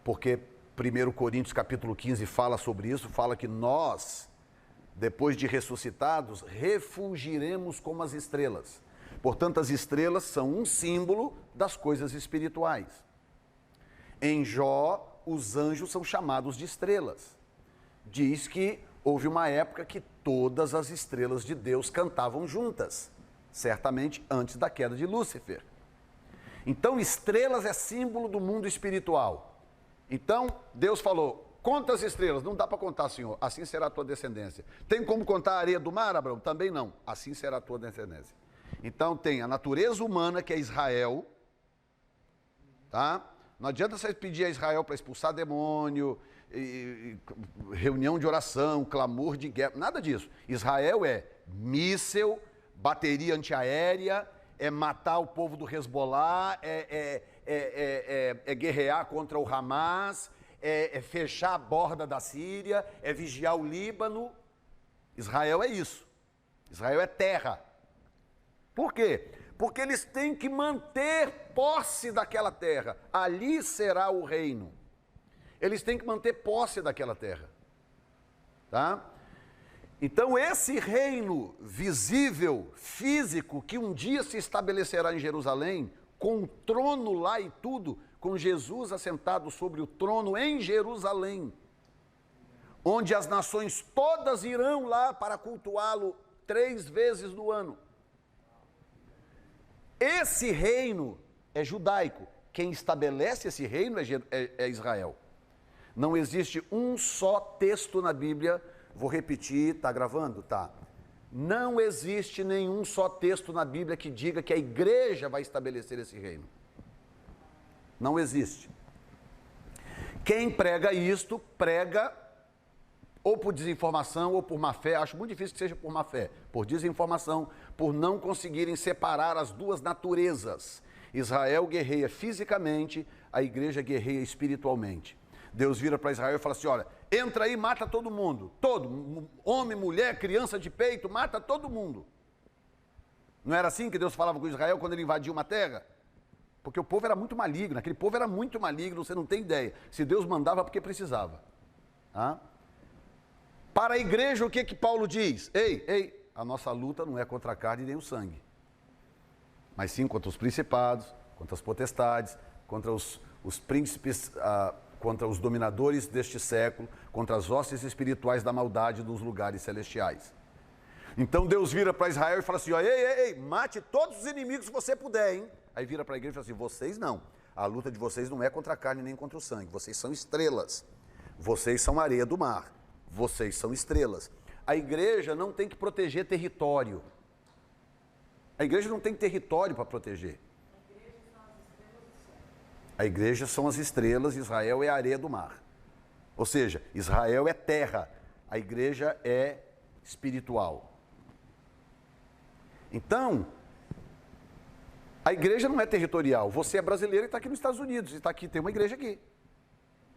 porque 1 Coríntios capítulo 15 fala sobre isso, fala que nós, depois de ressuscitados, refulgiremos como as estrelas. Portanto, as estrelas são um símbolo das coisas espirituais. Em Jó, os anjos são chamados de estrelas. Diz que houve uma época que todas as estrelas de Deus cantavam juntas, certamente antes da queda de Lúcifer. Então, estrelas é símbolo do mundo espiritual. Então, Deus falou, conta as estrelas. Não dá para contar, Senhor. Assim será a tua descendência. Tem como contar a areia do mar, Abraão? Também não. Assim será a tua descendência. Então, tem a natureza humana, que é Israel. Tá? Não adianta você pedir a Israel para expulsar demônio, reunião de oração, clamor de guerra, nada disso. Israel é míssel, bateria antiaérea, é matar o povo do Hezbollah, é guerrear contra o Hamas, é fechar a borda da Síria, é vigiar o Líbano. Israel é isso. Israel é terra. Por quê? Porque eles têm que manter posse daquela terra. Ali será o reino. Eles têm que manter posse daquela terra. Tá? Então, esse reino visível, físico, que um dia se estabelecerá em Jerusalém, com o trono lá e tudo, com Jesus assentado sobre o trono em Jerusalém, onde as nações todas irão lá para cultuá-lo 3 vezes no ano. Esse reino é judaico. Quem estabelece esse reino é Israel. Não existe um só texto na Bíblia, vou repetir, está gravando? Tá. Não existe nenhum só texto na Bíblia que diga que a igreja vai estabelecer esse reino. Não existe. Quem prega isto, prega ou por desinformação ou por má fé, acho muito difícil que seja por má fé, por desinformação, por não conseguirem separar as duas naturezas. Israel guerreia fisicamente, a igreja guerreia espiritualmente. Deus vira para Israel e fala assim, olha, entra aí e mata todo mundo, todo, homem, mulher, criança de peito, mata todo mundo. Não era assim que Deus falava com Israel quando ele invadiu uma terra? Porque o povo era muito maligno, aquele povo era muito maligno, você não tem ideia. Se Deus mandava, porque precisava. Tá? Para a igreja, o que Paulo diz? Ei, a nossa luta não é contra a carne nem o sangue, mas sim contra os principados, contra as potestades, contra os príncipes, contra os dominadores deste século, contra as hostes espirituais da maldade dos lugares celestiais. Então Deus vira para Israel e fala assim, ó, ei, mate todos os inimigos que você puder, hein? Aí vira para a igreja e fala assim, vocês não, a luta de vocês não é contra a carne nem contra o sangue, vocês são estrelas, vocês são areia do mar, vocês são estrelas. A igreja não tem que proteger território. A igreja não tem território para proteger. A igreja são as estrelas, Israel é a areia do mar. Ou seja, Israel é terra, a igreja é espiritual. Então, a igreja não é territorial. Você é brasileiro e está aqui nos Estados Unidos, e está aqui, tem uma igreja aqui.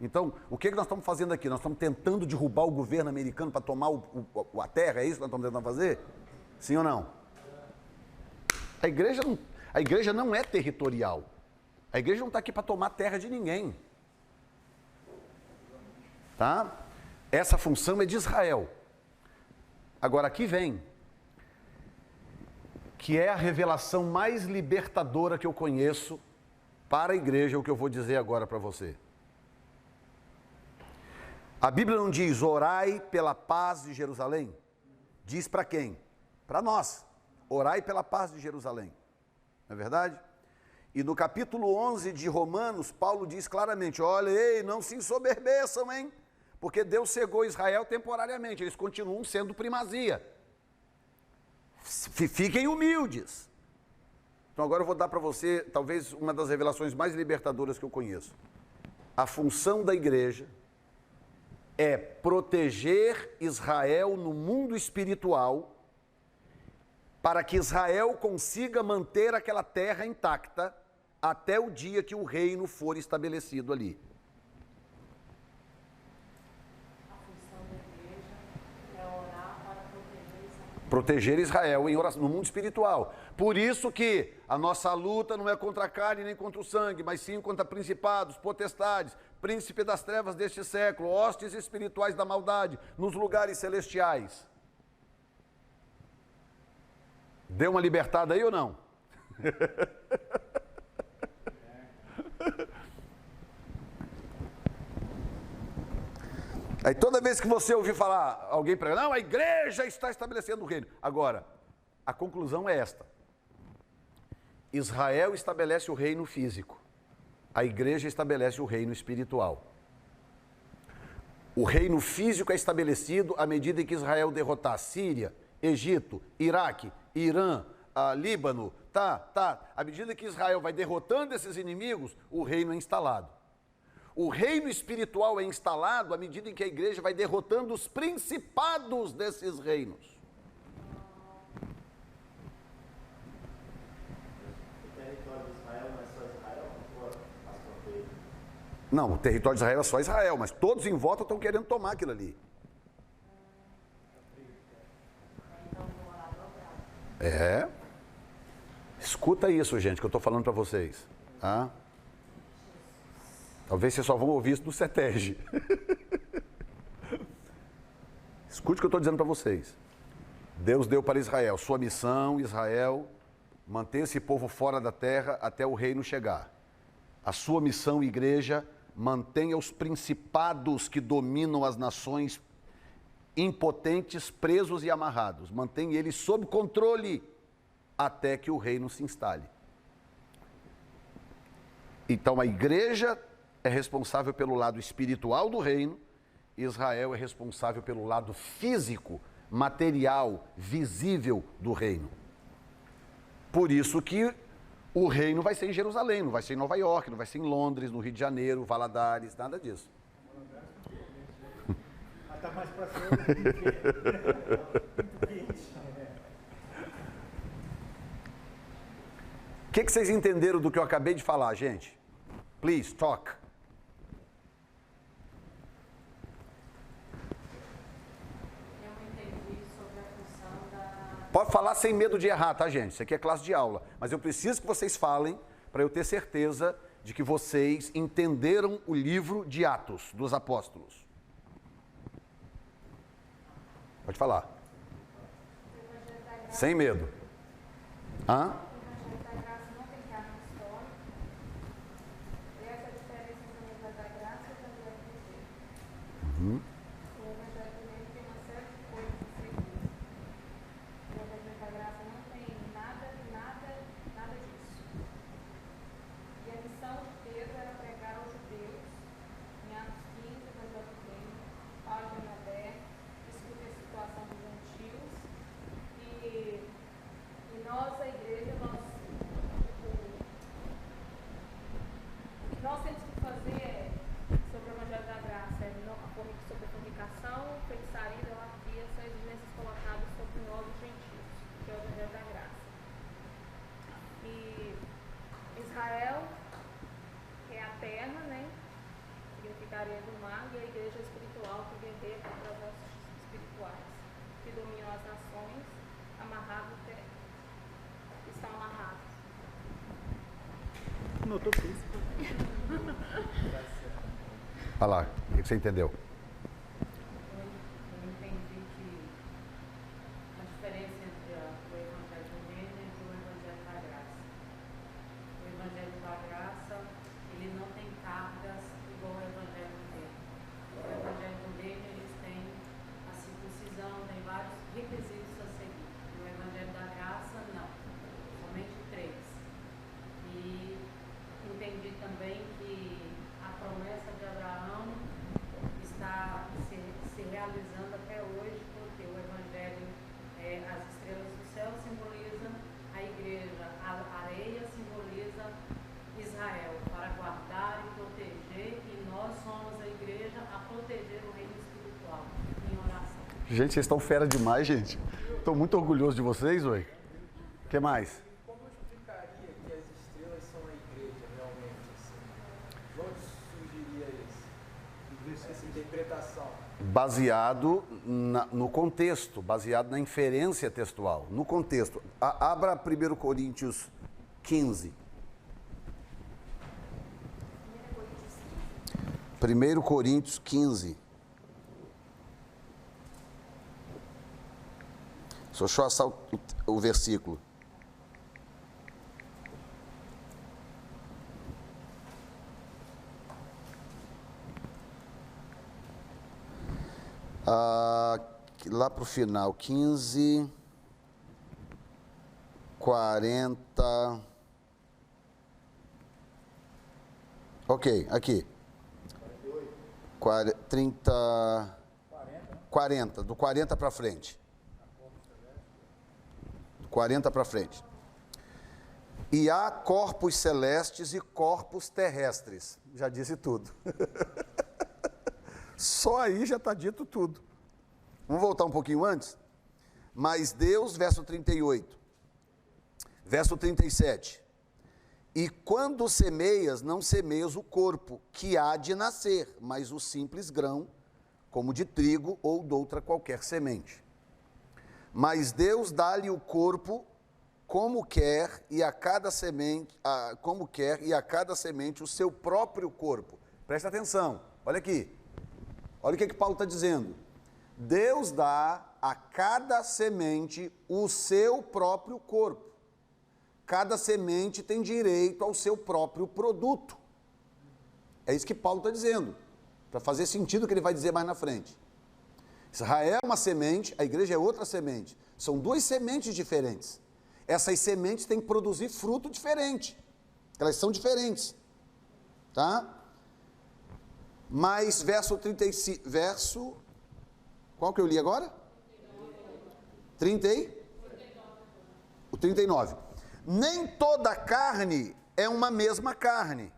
Então, o que nós estamos fazendo aqui? Nós estamos tentando derrubar o governo americano para tomar a terra, é isso que nós estamos tentando fazer? Sim ou não? A igreja não é territorial. A igreja não está aqui para tomar terra de ninguém. Tá? Essa função é de Israel. Agora, aqui vem, que é a revelação mais libertadora que eu conheço para a igreja, o que eu vou dizer agora para você. A Bíblia não diz, orai pela paz de Jerusalém? Diz para quem? Para nós. Orai pela paz de Jerusalém. Não é verdade? E no capítulo 11 de Romanos, Paulo diz claramente, olha, ei, não se ensoberbeçam, hein? Porque Deus cegou Israel temporariamente, eles continuam sendo primazia. Fiquem humildes. Então agora eu vou dar para você, talvez, uma das revelações mais libertadoras que eu conheço. A função da igreja é proteger Israel no mundo espiritual, para que Israel consiga manter aquela terra intacta até o dia que o reino for estabelecido ali. A função da igreja é orar para Proteger Israel em oração, no mundo espiritual. Por isso que a nossa luta não é contra a carne nem contra o sangue, mas sim contra principados, potestades, príncipe das trevas deste século, hostes espirituais da maldade, nos lugares celestiais. Deu uma libertada aí ou não? Aí toda vez que você ouvir falar, alguém pregando, não, a igreja está estabelecendo o reino. Agora, a conclusão é esta. Israel estabelece o reino físico. A igreja estabelece o reino espiritual. O reino físico é estabelecido à medida em que Israel derrotar Síria, Egito, Iraque, Irã, Líbano, à medida que Israel vai derrotando esses inimigos, o reino é instalado. O reino espiritual é instalado à medida em que a igreja vai derrotando os principados desses reinos. O território de Israel não é só Israel, as fronteiras? Não, o território de Israel é só Israel, mas todos em volta estão querendo tomar aquilo ali. É. Escuta isso, gente, que eu estou falando para vocês. Tá? Talvez vocês só vão ouvir isso do CETEG. Escute o que eu estou dizendo para vocês. Deus deu para Israel sua missão, Israel, manter esse povo fora da terra até o reino chegar. A sua missão, igreja, mantenha os principados que dominam as nações impotentes, presos e amarrados. Mantenha eles sob controle até que o reino se instale. Então a igreja é responsável pelo lado espiritual do reino, Israel é responsável pelo lado físico, material, visível do reino. Por isso que o reino vai ser em Jerusalém, não vai ser em Nova York, não vai ser em Londres, no Rio de Janeiro, Valadares, nada disso. A Tá mais para cima do que muito quente. O que vocês entenderam do que eu acabei de falar, gente? Please, talk. Eu entendi sobre a função da... Pode falar sem medo de errar, tá, gente? Isso aqui é classe de aula. Mas eu preciso que vocês falem para eu ter certeza de que vocês entenderam o livro de Atos dos Apóstolos. Pode falar. Sem medo. Hã? O Evangelho também tem uma série de coisas a seguir. O Evangelho da Graça não tem nada disso. E a missão de Pedro era pregar aos judeus, em Atos 15, Evangelho tem, Paulo e Bernabé, discutir a situação dos gentios. E nós, a igreja, o que nós temos que fazer é, sobre o Evangelho da Graça, sobre a fornicação, feitiçaria e idolatria são exigências colocadas sobre nós os gentios, que é o Evangelho da Graça. E Israel é a terra, né? Significaria do mar, e a igreja espiritual que guerreia contra as hostes espirituais, que dominam as nações, estão amarrados. Notou isso? Olha lá, o que você entendeu? Eu entendi que a diferença entre o Evangelho do Reino e o Evangelho da Graça. O Evangelho da Graça, ele não tem cargas igual ao Evangelho do Reino. O Evangelho do Reino, eles têm a circuncisão, tem vários requisitos a seguir. No Evangelho da Graça, não. Somente 3. E entendi também que a promessa de Abraão está se realizando até hoje, porque o Evangelho, as estrelas do céu simbolizam a igreja, a areia simboliza Israel, para guardar e proteger, e nós somos a igreja a proteger o reino espiritual, em oração. Gente, vocês estão fera demais, gente. Estou muito orgulhoso de vocês, oi. O que mais? Como eu explicaria que as estrelas são a igreja, realmente, assim? De onde surgiria isso? Essa interpretação? Baseado no contexto, baseado na inferência textual. No contexto. Abra 1 Coríntios 15. 1 Coríntios 15. Deixa eu achar o versículo. Lá para o final, 15, 40. Ok, aqui. 40, do 40 para frente. 40 para frente. E há corpos celestes e corpos terrestres. Já disse tudo. Só aí já está dito tudo. Vamos voltar um pouquinho antes? Mas Deus, verso 38. Verso 37. E quando semeias, não semeias o corpo, que há de nascer, mas o simples grão, como de trigo ou de outra qualquer semente. Mas Deus dá-lhe o corpo como quer, e a cada semente, o seu próprio corpo. Presta atenção, olha aqui. Olha o que Paulo está dizendo. Deus dá a cada semente o seu próprio corpo. Cada semente tem direito ao seu próprio produto. É isso que Paulo está dizendo, para fazer sentido o que ele vai dizer mais na frente. Israel é uma semente, a igreja é outra semente. São duas sementes diferentes. Essas sementes têm que produzir fruto diferente. Elas são diferentes. Tá? Mas verso 35, qual que eu li agora? 39. Nem toda carne é uma mesma carne,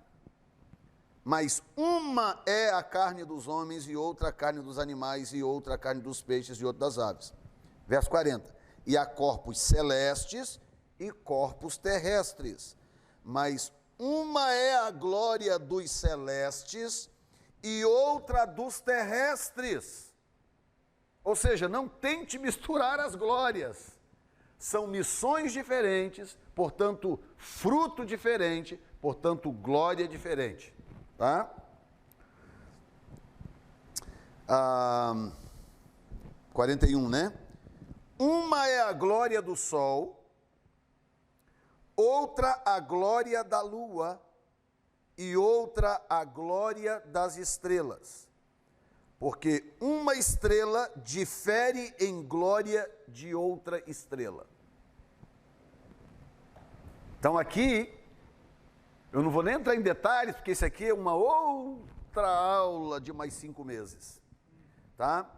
mas uma é a carne dos homens, e outra a carne dos animais, e outra a carne dos peixes, e outra das aves. Verso 40. E há corpos celestes e corpos terrestres, mas uma é a glória dos celestes e outra dos terrestres. Ou seja, não tente misturar as glórias. São missões diferentes, portanto, fruto diferente, portanto, glória diferente. Tá? 41, né? Uma é a glória do sol, outra a glória da lua e outra a glória das estrelas. Porque uma estrela difere em glória de outra estrela. Então aqui, eu não vou nem entrar em detalhes, porque isso aqui é uma outra aula de mais 5 meses. Tá?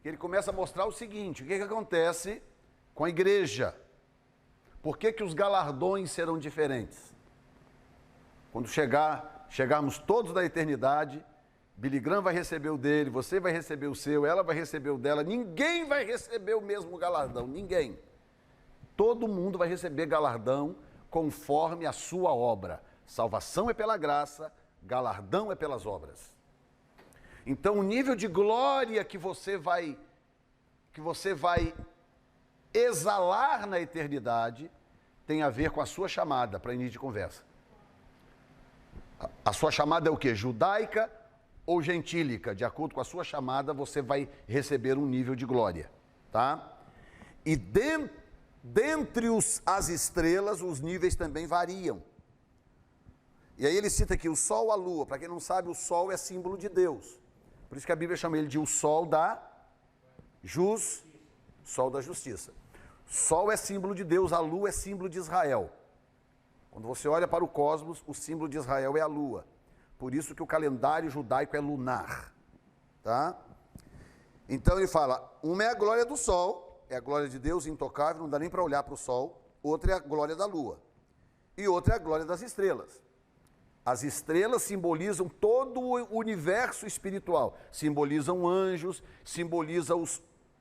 Ele começa a mostrar o seguinte, o que acontece com a igreja. Por que os galardões serão diferentes? Quando chegarmos todos da eternidade, Billy Graham vai receber o dele, você vai receber o seu, ela vai receber o dela, ninguém vai receber o mesmo galardão, ninguém. Todo mundo vai receber galardão conforme a sua obra. Salvação é pela graça, galardão é pelas obras. Então o nível de glória que você vai exalar na eternidade tem a ver com a sua chamada, para início de conversa. A sua chamada é o quê? Judaica ou gentílica? De acordo com a sua chamada, você vai receber um nível de glória, tá? E dentre as estrelas, os níveis também variam. E aí ele cita aqui o sol, a lua. Para quem não sabe, o sol é símbolo de Deus. Por isso que a Bíblia chama ele de o sol da sol da justiça. Sol é símbolo de Deus, a lua é símbolo de Israel. Quando você olha para o cosmos, o símbolo de Israel é a lua. Por isso que o calendário judaico é lunar. Tá? Então ele fala, uma é a glória do sol, é a glória de Deus intocável, não dá nem para olhar para o sol. Outra é a glória da lua. E outra é a glória das estrelas. As estrelas simbolizam todo o universo espiritual. Simbolizam anjos, simbolizam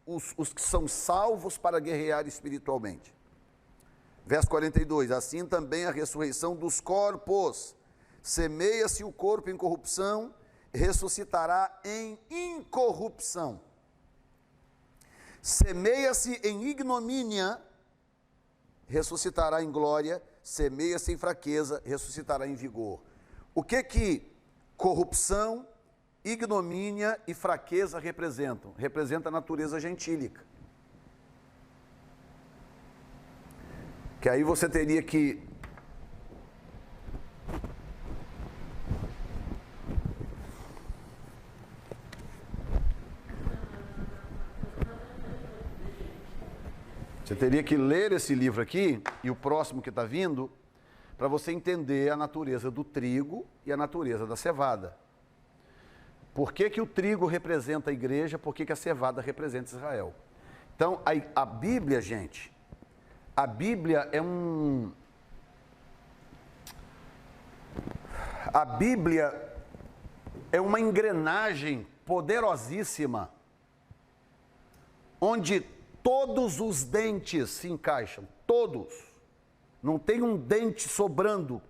os que são salvos para guerrear espiritualmente. Verso 42, assim também a ressurreição dos corpos. Semeia-se o corpo em corrupção, ressuscitará em incorrupção. Semeia-se em ignomínia, ressuscitará em glória. Semeia-se em fraqueza, ressuscitará em vigor. O que corrupção, ignomínia e fraqueza representam? Representa a natureza gentílica. Que aí você teria que ler esse livro aqui e o próximo que está vindo, para você entender a natureza do trigo e a natureza da cevada. Por que o trigo representa a igreja? Por que a cevada representa Israel? Então, a Bíblia, gente, a Bíblia é uma engrenagem poderosíssima, onde todos os dentes se encaixam, todos. Não tem um dente sobrando,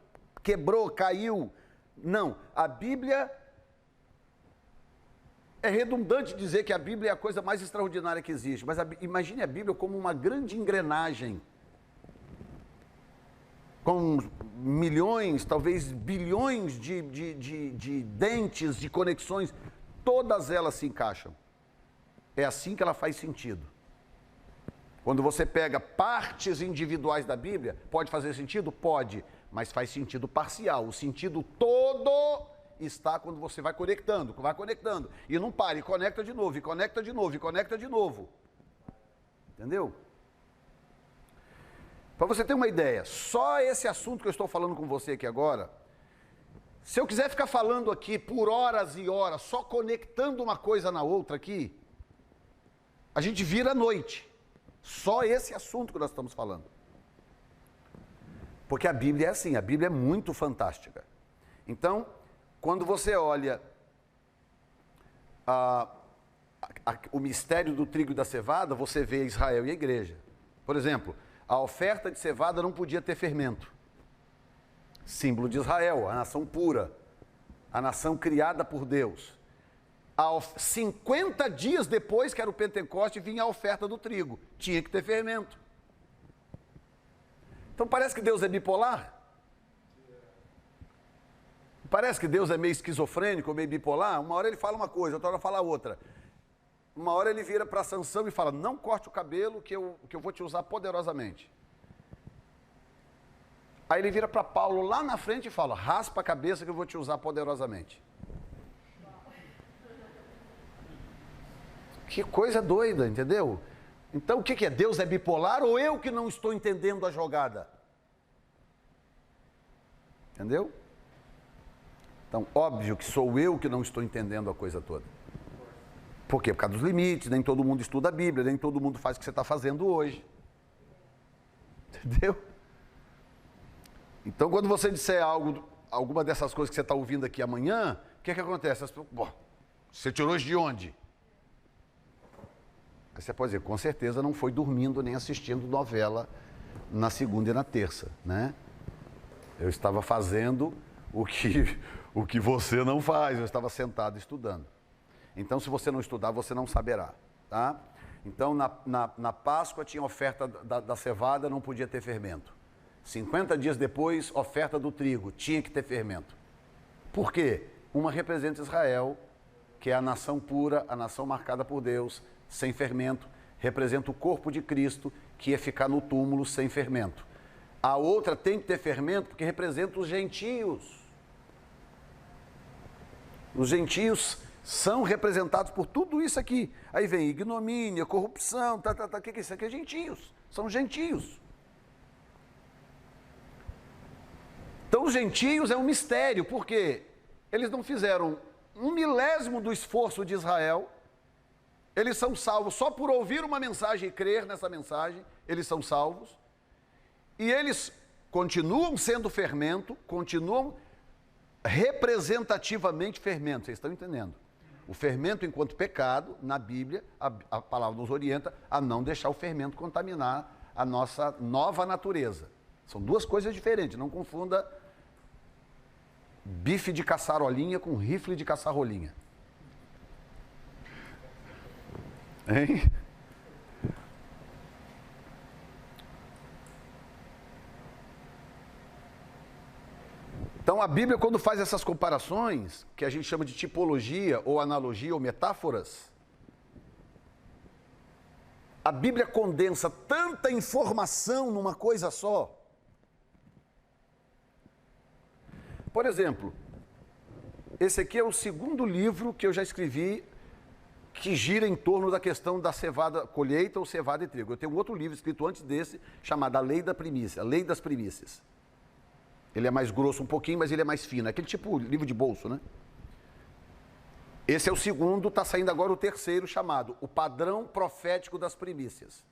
quebrou, caiu. Não, a Bíblia... É redundante dizer que a Bíblia é a coisa mais extraordinária que existe, mas imagine a Bíblia como uma grande engrenagem, com milhões, talvez bilhões de dentes, de conexões, todas elas se encaixam. É assim que ela faz sentido. Quando você pega partes individuais da Bíblia, pode fazer sentido? Pode, mas faz sentido parcial. O sentido todo está quando você vai conectando. E não para, e conecta de novo, e conecta de novo, e conecta de novo. Entendeu? Para você ter uma ideia, só esse assunto que eu estou falando com você aqui agora, se eu quiser ficar falando aqui por horas e horas, só conectando uma coisa na outra aqui, a gente vira a noite. Só esse assunto que nós estamos falando. Porque a Bíblia é assim, a Bíblia é muito fantástica. Então, quando você olha o mistério do trigo e da cevada, você vê Israel e a igreja. Por exemplo, a oferta de cevada não podia ter fermento. Símbolo de Israel, a nação pura, a nação criada por Deus. 50 dias depois, que era o Pentecoste, vinha a oferta do trigo. Tinha que ter fermento. Então parece que Deus é bipolar? Parece que Deus é meio esquizofrênico, meio bipolar? Uma hora ele fala uma coisa, outra hora fala outra. Uma hora ele vira para Sansão e fala, não corte o cabelo que eu vou te usar poderosamente. Aí ele vira para Paulo lá na frente e fala, raspa a cabeça que eu vou te usar poderosamente. Que coisa doida, entendeu? Então o que é? Deus é bipolar ou eu que não estou entendendo a jogada? Entendeu? Então, óbvio que sou eu que não estou entendendo a coisa toda. Por quê? Por causa dos limites, nem todo mundo estuda a Bíblia, nem todo mundo faz o que você está fazendo hoje. Entendeu? Então, quando você disser alguma dessas coisas que você está ouvindo aqui amanhã, o que acontece? Você tirou isso de onde? Aí você pode dizer, com certeza não foi dormindo nem assistindo novela na segunda e na terça, né? Eu estava fazendo o que você não faz, eu estava sentado estudando. Então, se você não estudar, você não saberá, tá? Então, na Páscoa tinha oferta da cevada, não podia ter fermento. 50 dias depois, oferta do trigo, tinha que ter fermento. Por quê? Uma representa Israel, que é a nação pura, a nação marcada por Deus, sem fermento, representa o corpo de Cristo, que ia ficar no túmulo sem fermento. A outra tem que ter fermento porque representa os gentios. Os gentios são representados por tudo isso aqui. Aí vem ignomínia, corrupção, o que é isso aqui? É gentios, são gentios. Então os gentios é um mistério, porque eles não fizeram 1/1000 do esforço de Israel. Eles são salvos só por ouvir uma mensagem e crer nessa mensagem, eles são salvos. E eles continuam sendo fermento, continuam representativamente fermento, vocês estão entendendo? O fermento enquanto pecado, na Bíblia, a palavra nos orienta a não deixar o fermento contaminar a nossa nova natureza. São duas coisas diferentes, não confunda bife de caçarolinha com rifle de caçarolinha. Hein? Então a Bíblia, quando faz essas comparações, que a gente chama de tipologia, ou analogia, ou metáforas, a Bíblia condensa tanta informação numa coisa só. Por exemplo, esse aqui é o segundo livro que eu já escrevi que gira em torno da questão da cevada, colheita ou cevada e trigo. Eu tenho um outro livro escrito antes desse, chamado A Lei da Primícia, a Lei das Primícias. Ele é mais grosso um pouquinho, mas ele é mais fino. É aquele tipo livro de bolso, né? Esse é o segundo, está saindo agora o terceiro, chamado O Padrão Profético das Primícias.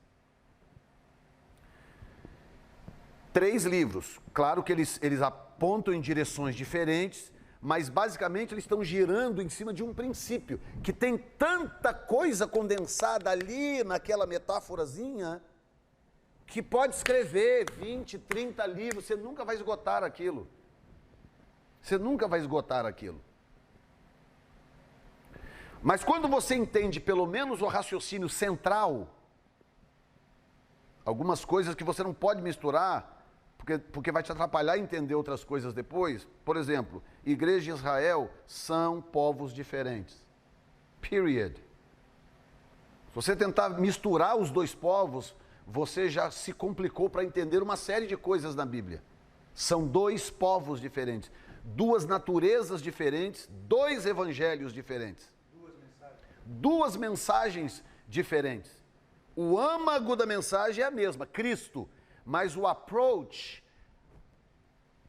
3 livros. Claro que eles apontam em direções diferentes, mas basicamente eles estão girando em cima de um princípio, que tem tanta coisa condensada ali naquela metáforazinha, que pode escrever 20, 30 livros, você nunca vai esgotar aquilo. Você nunca vai esgotar aquilo. Mas quando você entende pelo menos o raciocínio central, algumas coisas que você não pode misturar, porque vai te atrapalhar entender outras coisas depois. Por exemplo, Igreja e Israel são povos diferentes. Period. Se você tentar misturar os dois povos, você já se complicou para entender uma série de coisas na Bíblia. São 2 povos diferentes, 2 naturezas diferentes, 2 evangelhos diferentes. 2 mensagens diferentes. O âmago da mensagem é a mesma, Cristo, mas o approach,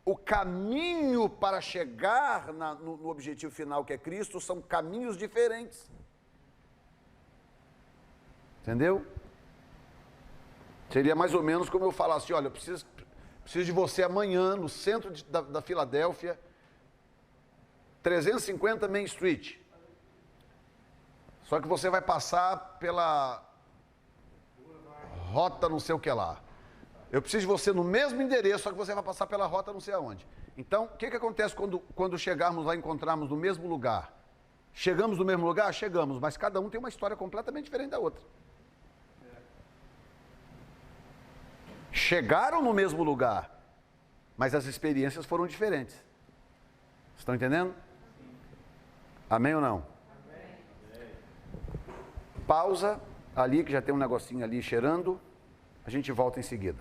o caminho para chegar no objetivo final que é Cristo, são caminhos diferentes. Entendeu? Seria mais ou menos como eu falasse, olha, eu preciso de você amanhã no centro da Filadélfia, 350 Main Street. Só que você vai passar pela rota não sei o que lá. Eu preciso de você no mesmo endereço, só que você vai passar pela rota não sei aonde. Então, o que acontece quando chegarmos lá e encontrarmos no mesmo lugar? Chegamos no mesmo lugar? Chegamos, mas cada um tem uma história completamente diferente da outra. Chegaram no mesmo lugar, mas as experiências foram diferentes. Estão entendendo? Amém ou não? Amém. Pausa ali, que já tem um negocinho ali cheirando. A gente volta em seguida.